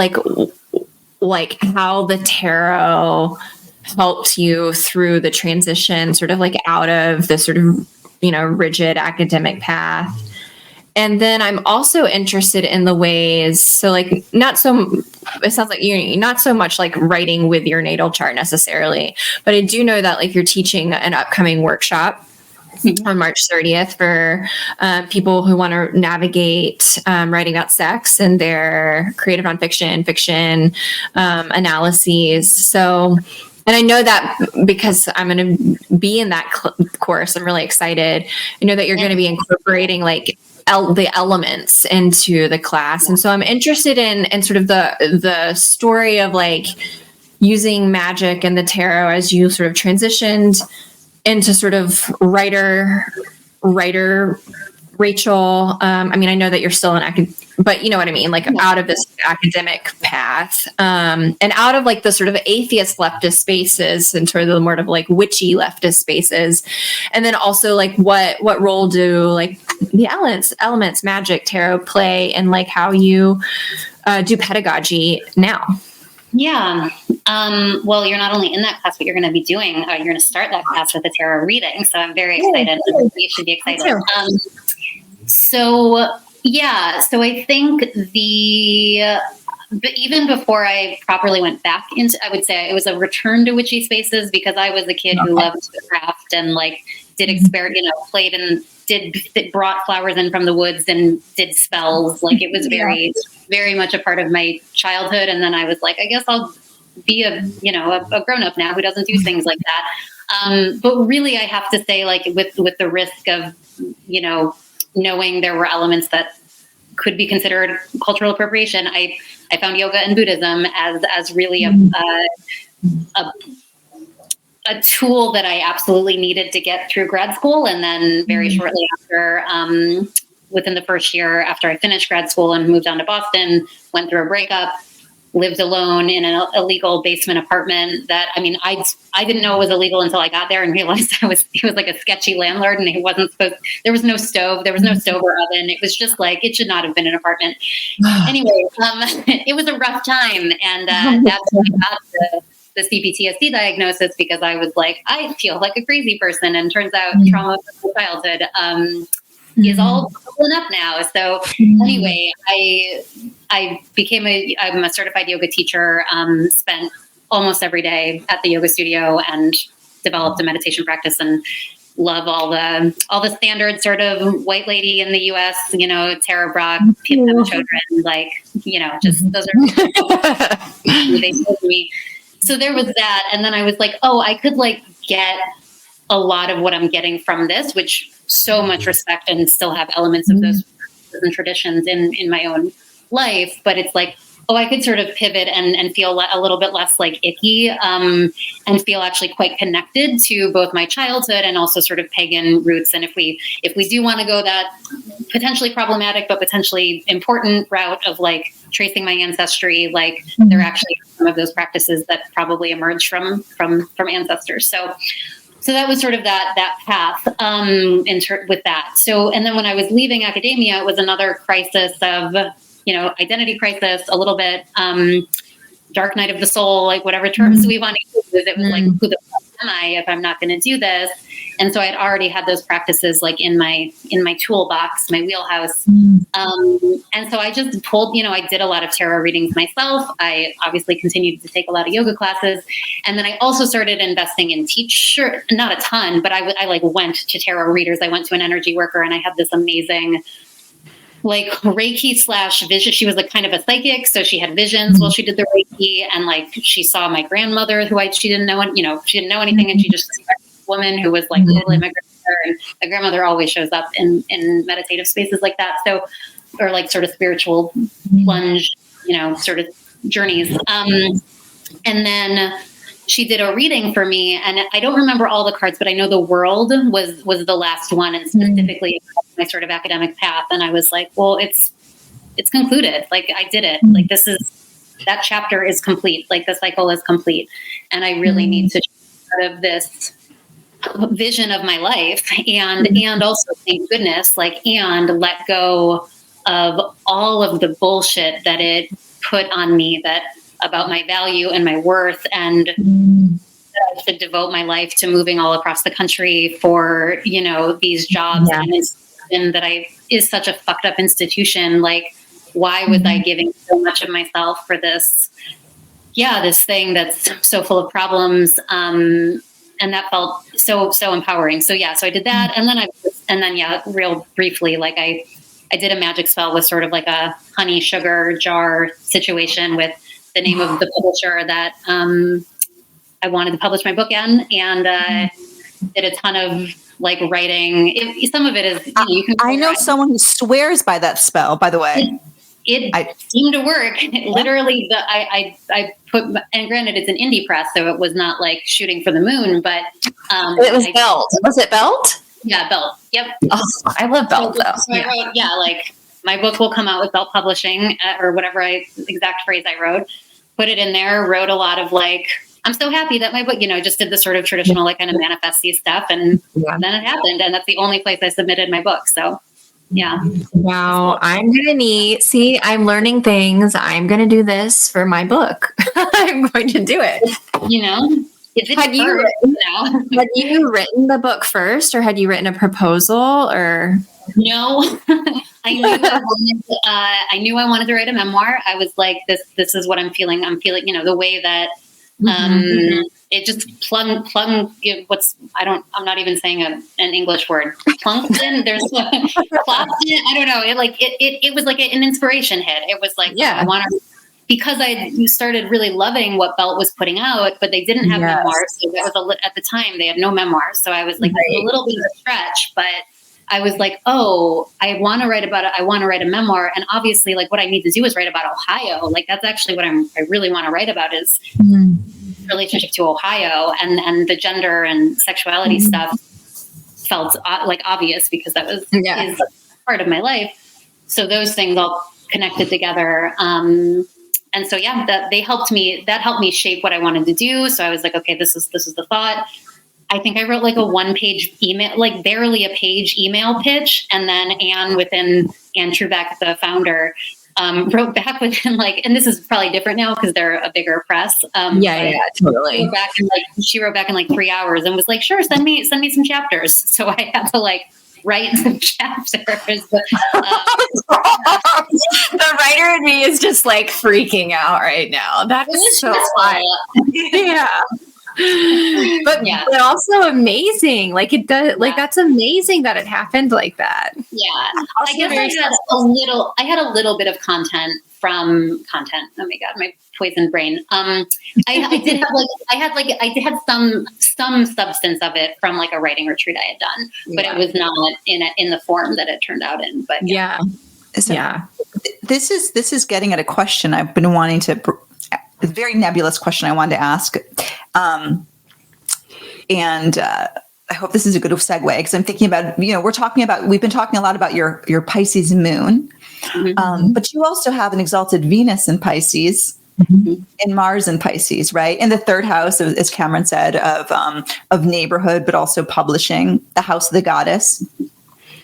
how the tarot helped you through the transition, sort of like out of the sort of, rigid academic path. And then I'm also interested in the ways, it sounds like you're not so much like writing with your natal chart necessarily, but I do know that like you're teaching an upcoming workshop on March 30th for people who want to navigate writing about sex and their creative nonfiction, fiction analyses. So, and I know that because I'm going to be in that course, I'm really excited. I know that you're going to be incorporating like the elements into the class. And so I'm interested in sort of the story of like using magic and the tarot as you sort of transitioned into sort of writer Raechel. I mean, I know that you're still but you know what I mean? Like out of this academic path, and out of like the sort of atheist leftist spaces and sort of the more of like witchy leftist spaces. And then also like what role do like the elements, magic, tarot play in like how you do pedagogy now? Yeah. Well, you're not only in that class, but you're going to be doing, you're going to start that class with a tarot reading. So I'm very excited. You should be excited. So I think but even before I properly went back into, I would say it was a return to witchy spaces because I was a kid who loved the craft and like did experiment, played and brought flowers in from the woods and did spells. Like it was very, very much a part of my childhood. And then I was like, I guess I'll be a grown up now who doesn't do things like that. But really, I have to say, like with the risk of, knowing there were elements that could be considered cultural appropriation, I found yoga and Buddhism as really a tool that I absolutely needed to get through grad school. And then very shortly after, within the first year after I finished grad school and moved down to Boston, went through a breakup, lived alone in an illegal basement apartment that, I didn't know it was illegal until I got there and realized he was like a sketchy landlord, and he wasn't there was no stove or oven. It was just like, it should not have been an apartment. Anyway, it was a rough time. And that's when I got the CPTSD diagnosis, because I was like, I feel like a crazy person. And turns out trauma from childhood is all bubbling up now. So anyway, I'm a certified yoga teacher, spent almost every day at the yoga studio and developed a meditation practice, and love all the standard sort of white lady in the US, Tara Brach, Pam Chodron, just those are they told me. So there was that. And then I was like, oh, I could get a lot of what I'm getting from this, which so much respect, and still have elements of those traditions in my own life. But it's like, oh, I could sort of pivot and feel a little bit less icky, and feel actually quite connected to both my childhood and also sort of pagan roots. And if we do want to go that potentially problematic but potentially important route of tracing my ancestry, there are actually some of those practices that probably emerged from ancestors. So that was sort of that path with that. So, and then when I was leaving academia, it was another crisis of, identity crisis, a little bit, dark night of the soul, whatever terms we want to use. It was who the fuck am I if I'm not going to do this? And so I'd already had those practices in my toolbox, my wheelhouse. And so I just pulled, I did a lot of tarot readings myself. I obviously continued to take a lot of yoga classes. And then I also started investing in not a ton, but I went to tarot readers. I went to an energy worker, and I had this amazing Reiki / vision. She was kind of a psychic. So she had visions while she did the Reiki, and she saw my grandmother she didn't know, she didn't know anything. And she just woman who was totally my grandmother, and my grandmother always shows up in meditative spaces like that. So, or sort of spiritual plunge, sort of journeys. And then she did a reading for me, and I don't remember all the cards, but I know the world was the last one, and specifically my sort of academic path. And I was like, well, it's concluded. I did it. That chapter is complete. The cycle is complete. And I really need to get out of this vision of my life, and also, thank goodness, and let go of all of the bullshit that it put on me about my value and my worth, and that I should devote my life to moving all across the country for these jobs, and that is such a fucked up institution. Why was I giving so much of myself for this thing that's so full of problems? And that felt so empowering. So I did that, and then real briefly, I did a magic spell with sort of a honey sugar jar situation with the name of the publisher that I wanted to publish my book in, and did a ton of writing. Some of it is you can. I know someone who swears by that spell. By the way. It seemed to work. Literally, I put, and granted, it's an indie press, so it was not shooting for the moon, but it was Belt. Was it Belt? Yeah, Belt. Yep. Oh, I love Belt though. So I wrote, my book will come out with Belt Publishing, or whatever exact phrase I wrote. Put it in there. Wrote a lot of I'm so happy that my book, just did the sort of traditional kind of manifesty stuff, and then it happened, and that's the only place I submitted my book. So. Yeah. Wow. I'm I'm learning things. I'm going to do this for my book. I'm going to do it. Had you written the book first, or had you written a proposal, or? No, I knew I wanted to write a memoir. I was like, this is what I'm feeling. I'm feeling, the way that It just plung, I'm not even saying an English word. Plunked in, there's plopped in, I don't know. It was like an inspiration hit. It was like, I want to, because I started really loving what Belt was putting out, but they didn't have memoirs. So that was at the time they had no memoirs. So I was like, a little bit of a stretch, but I was like, oh, I want to write about it. I want to write a memoir. And obviously, like, what I need to do is write about Ohio. Like, that's actually what I really want to write about is relationship to Ohio, and the gender and sexuality stuff felt like obvious because that was is part of my life. So those things all connected together. And so, that helped me shape what I wanted to do. So I was like, okay, this is the thought. I think I wrote like a 1-page email, like barely a page email pitch. And then Anne Truback, the founder, wrote back within and this is probably different now because they're a bigger press. Totally. She wrote back in like 3 hours and was like, sure, send me some chapters. So I had to write some chapters. The writer in me is just like freaking out right now. That is so fun. Yeah. But also amazing. Like it does. Like that's amazing that it happened like that. Yeah, I guess I had a little bit of content. Oh my God, my poison brain. I had some substance of it from like a writing retreat I had done, but it was not in the form that it turned out in. But this is getting at a question I've been wanting to. A very nebulous question I wanted to ask. And I hope this is a good segue because I'm thinking about, we've been talking a lot about your Pisces moon, but you also have an exalted Venus in Pisces and Mars in Pisces, right? In the third house, as Cameron said, of neighborhood, but also publishing, the house of the goddess.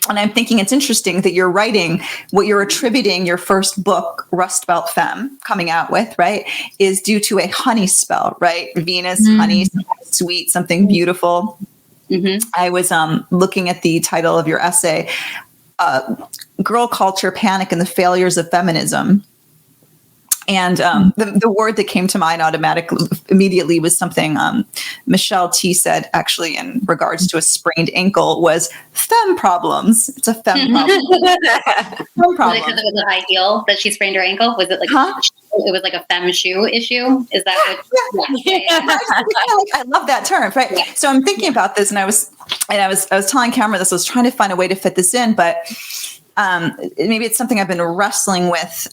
And I'm thinking it's interesting that you're writing what you're attributing your first book, Rust Belt Femme, coming out with, right, is due to a honey spell, right? Venus, honey, something sweet, something beautiful. I was looking at the title of your essay, Girl Culture, Panic, and the Failures of Feminism. And the word that came to mind immediately was something Michelle T said, actually, in regards to a sprained ankle, was femme problems. It's a femme problem. Femme problem. Because it was a high heel that she sprained her ankle? Was it like it was like a femme shoe issue? Is that what? I love that term, right? Yeah. So I'm thinking about this, and I was telling Cameron this. I was trying to find a way to fit this in, but maybe it's something I've been wrestling with.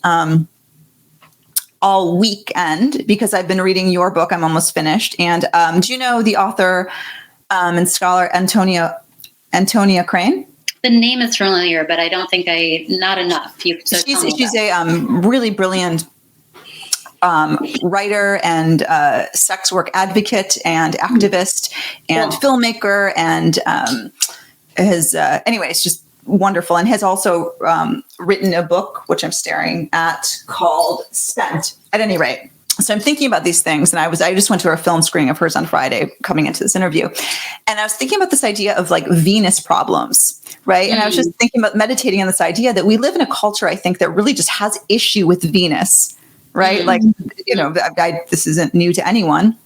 All weekend because I've been reading your book. I'm almost finished. And do you know the author and scholar Antonia Crane? The name is familiar, but I don't think not enough. She's a really brilliant writer and sex work advocate and activist and filmmaker and it's just wonderful, and has also written a book, which I'm staring at, called Spent. At any rate, so I'm thinking about these things, and I just went to a film screening of hers on Friday coming into this interview, and I was thinking about this idea of like Venus problems, right? And I was just thinking about meditating on this idea that we live in a culture, I think, that really just has issue with Venus, right? Like, this isn't new to anyone.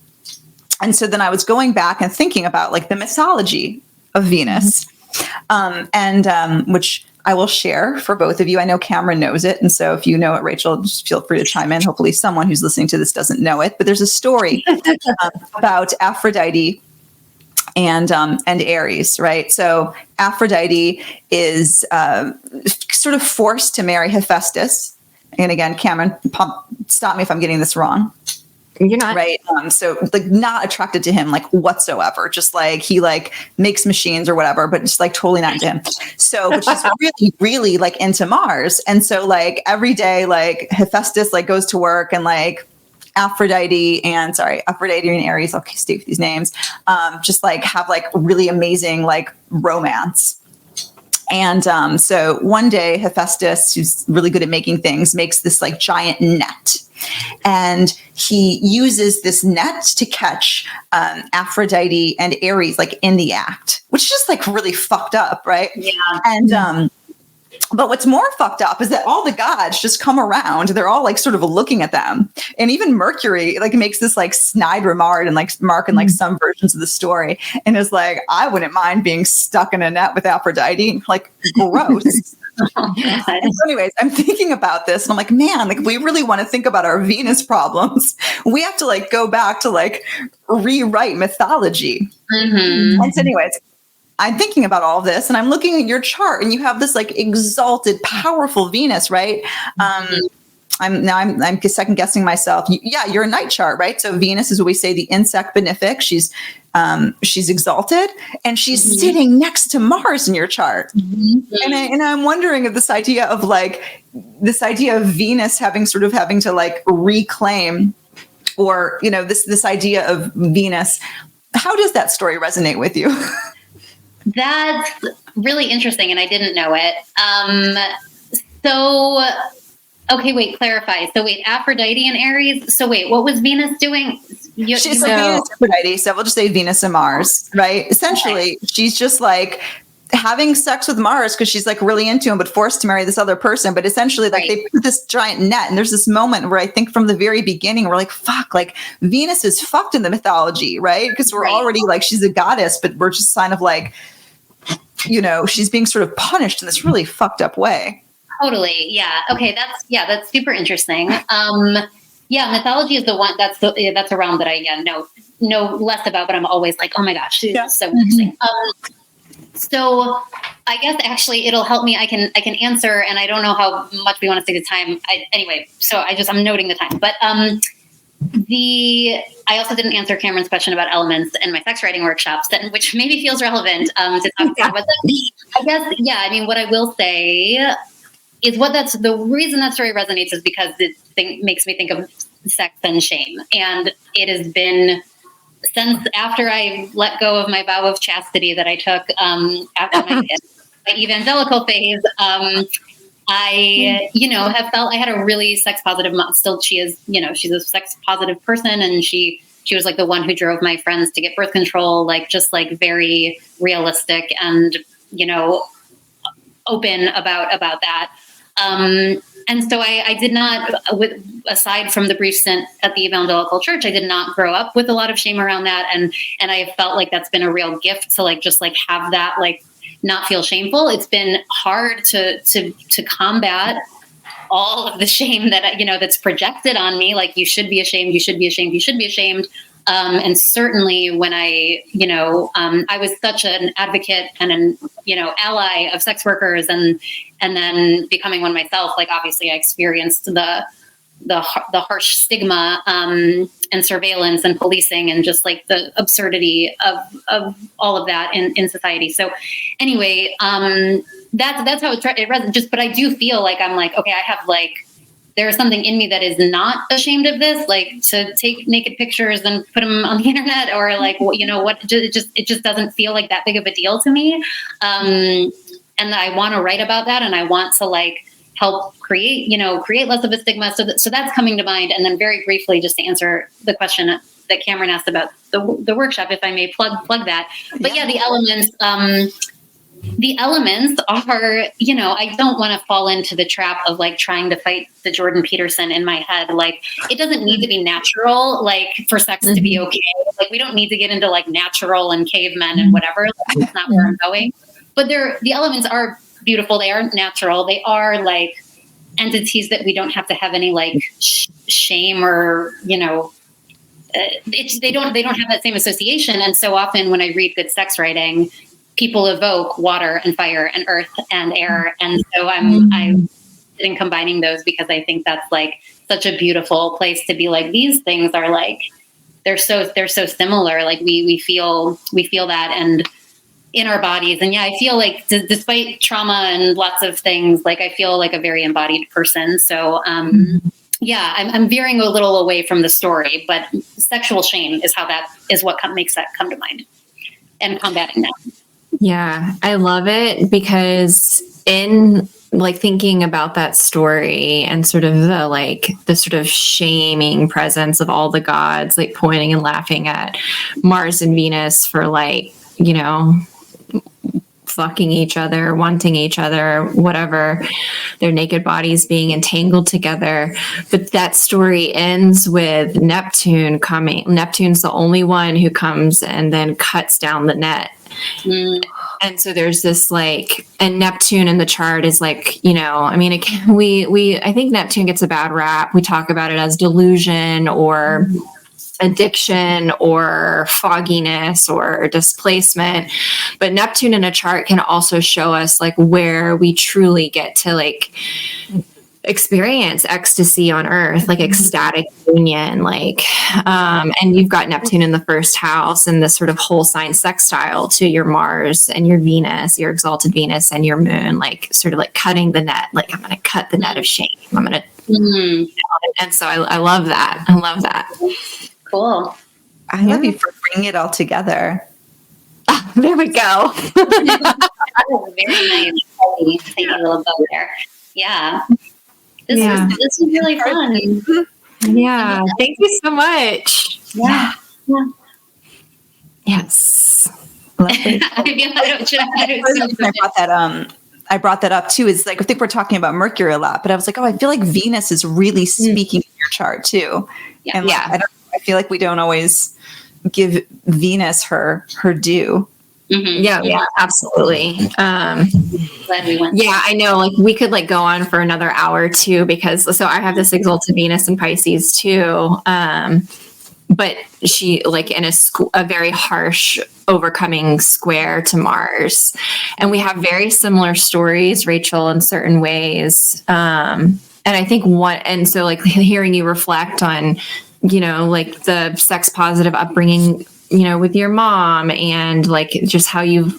And so then I was going back and thinking about like the mythology of Venus. Which I will share for both of you. I know Cameron knows it. And so if you know it, Raechel, just feel free to chime in. Hopefully someone who's listening to this doesn't know it, but there's a story about Aphrodite and Aries, right? So Aphrodite is sort of forced to marry Hephaestus. And again, Cameron, stop me if I'm getting this wrong. You're not right. So like not attracted to him like whatsoever. Just like he like makes machines or whatever, but just like totally not into him. So but she's really, really like into Mars. And so like every day, like Hephaestus like goes to work and like Aphrodite and Aries, I'll stay with these names, just like have like really amazing like romance. And so one day Hephaestus, who's really good at making things, makes this like giant net. And he uses this net to catch Aphrodite and Aries like in the act, which is just like really fucked up, right? Yeah. And But what's more fucked up is that all the gods just come around. They're all like sort of looking at them. And even Mercury like makes this like snide remark and like some versions of the story. And is like, I wouldn't mind being stuck in a net with Aphrodite. Like, gross. And so anyways, I'm thinking about this and I'm like, man, like we really want to think about our Venus problems. We have to like go back to like rewrite mythology. And so anyways, I'm thinking about all of this and I'm looking at your chart and you have this like exalted, powerful Venus, right? I'm second guessing myself. You're a night chart, right? So Venus is what we say the insect benefic. She's exalted and she's sitting next to Mars in your chart. And I'm wondering if this idea of Venus having to like reclaim, or, you know, this idea of Venus, how does that story resonate with you? That's really interesting, and I didn't know it. Okay, wait, clarify. So wait, Aphrodite and Aries. So wait, what was Venus doing? Venus, Aphrodite. So we'll just say Venus and Mars, right? Essentially, she's just like having sex with Mars because she's like really into him, but forced to marry this other person. But essentially, like they put this giant net, and there's this moment where I think from the very beginning, we're like, fuck, like Venus is fucked in the mythology, right? Because we're already like, she's a goddess, but we're just kind of like, you know, she's being sort of punished in this really fucked up way. Totally. Yeah. Okay. That's super interesting. Mythology is the one that's a realm that I know less about, but I'm always like, oh my gosh, it's so interesting. So I guess actually it'll help me. I can answer, and I don't know how much we want to take the time. I'm noting the time, but I also didn't answer Cameron's question about elements in my sex writing workshops, which maybe feels relevant to talk about. But I guess, I mean, what I will say is the reason that story resonates is because it makes me think of sex and shame. And it has been since after I let go of my vow of chastity that I took after my evangelical phase, I, have felt I had a really sex positive mom. Still, she is, she's a sex positive person, and she was like the one who drove my friends to get birth control, like just like very realistic and, open about that. And so I did not, aside from the brief stint at the evangelical church, I did not grow up with a lot of shame around that. And I felt like that's been a real gift to like, just like have that, like not feel shameful. It's been hard to combat all of the shame that, that's projected on me. Like, you should be ashamed, you should be ashamed, you should be ashamed. And certainly when I was such an advocate and an, ally of sex workers and then becoming one myself, like obviously I experienced the harsh stigma, and surveillance and policing and just like the absurdity of all of that in society. So anyway, that's how it resonates. But I do feel like I'm like, okay, I have like, there's something in me that is not ashamed of this, like to take naked pictures and put them on the internet, or like, it just doesn't feel like that big of a deal to me. And I want to write about that, and I want to like help create less of a stigma. So that's coming to mind. And then very briefly, just to answer the question that Cameron asked about the workshop, if I may plug that. But the elements. The elements are, I don't want to fall into the trap of like trying to fight the Jordan Peterson in my head. Like, it doesn't need to be natural, like for sex to be okay. Like, we don't need to get into like natural and cavemen and whatever. Like, that's not where I'm going. But the elements are beautiful. They are natural. They are like entities that we don't have to have any like shame or, they don't have that same association. And so often when I read good sex writing, people evoke water and fire and earth and air. And so I'm combining those because I think that's like such a beautiful place to be like, these things are like, they're so similar. Like we feel that and in our bodies. And I feel like despite trauma and lots of things, like I feel like a very embodied person. So, I'm veering a little away from the story, but sexual shame is what makes that come to mind, and combating that. Yeah, I love it because in like thinking about that story and sort of the sort of shaming presence of all the gods, like pointing and laughing at Mars and Venus for like, fucking each other, wanting each other, whatever, their naked bodies being entangled together. But that story ends with Neptune coming. Neptune's the only one who comes and then cuts down the net. And so there's this like, and Neptune in the chart is like, you know, I mean, I think Neptune gets a bad rap. We talk about it as delusion or addiction or fogginess or displacement. But Neptune in a chart can also show us like where we truly get to like experience ecstasy on earth, like ecstatic union, like and you've got Neptune in the first house and this sort of whole sign sextile to your Mars and your Venus, your exalted Venus and your moon, like sort of like cutting the net, like I'm going to cut the net of shame, I'm going to and so I love that. I love that. Cool. I love you for bringing it all together. There we go. That was very nice. Tiny little bow there. Yeah. This is really fun. Yeah. Thank you so much. Yeah. Yes. Lovely. I brought that up too. Is like, I think we're talking about Mercury a lot, but I was like, oh, I feel like Venus is really speaking in your chart too. Yeah. And like, I feel like we don't always give Venus her due. Mm-hmm. Yeah, absolutely. Glad we went. Yeah, I know. Like we could like go on for another hour too, because so I have this exalted Venus in Pisces too. But she like in a very harsh overcoming square to Mars. And we have very similar stories, Raechel, in certain ways. And I think so like hearing you reflect on, you know, like the sex positive upbringing, you know, with your mom and like just how you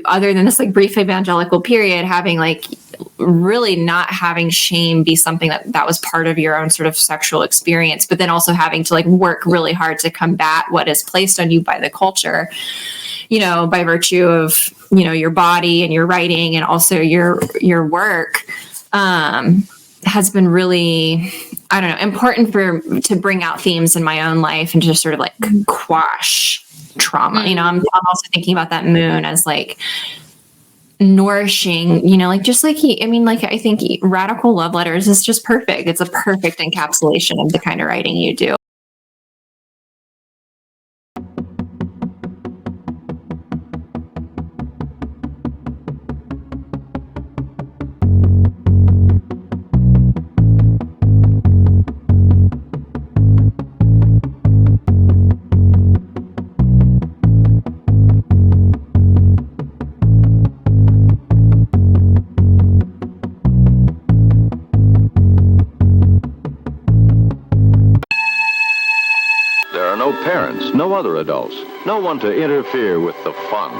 other than this like brief evangelical period, having like really not having shame be something that was part of your own sort of sexual experience, but then also having to like work really hard to combat what is placed on you by the culture, you know, by virtue of, you know, your body and your writing and also your work, has been really, I don't know, important to bring out themes in my own life and just sort of like quash trauma. You know, I'm also thinking about that moon as like nourishing, you know, like just like I think Radical Love Letters is just perfect. It's a perfect encapsulation of the kind of writing you do. No parents, no other adults, no one to interfere with the fun.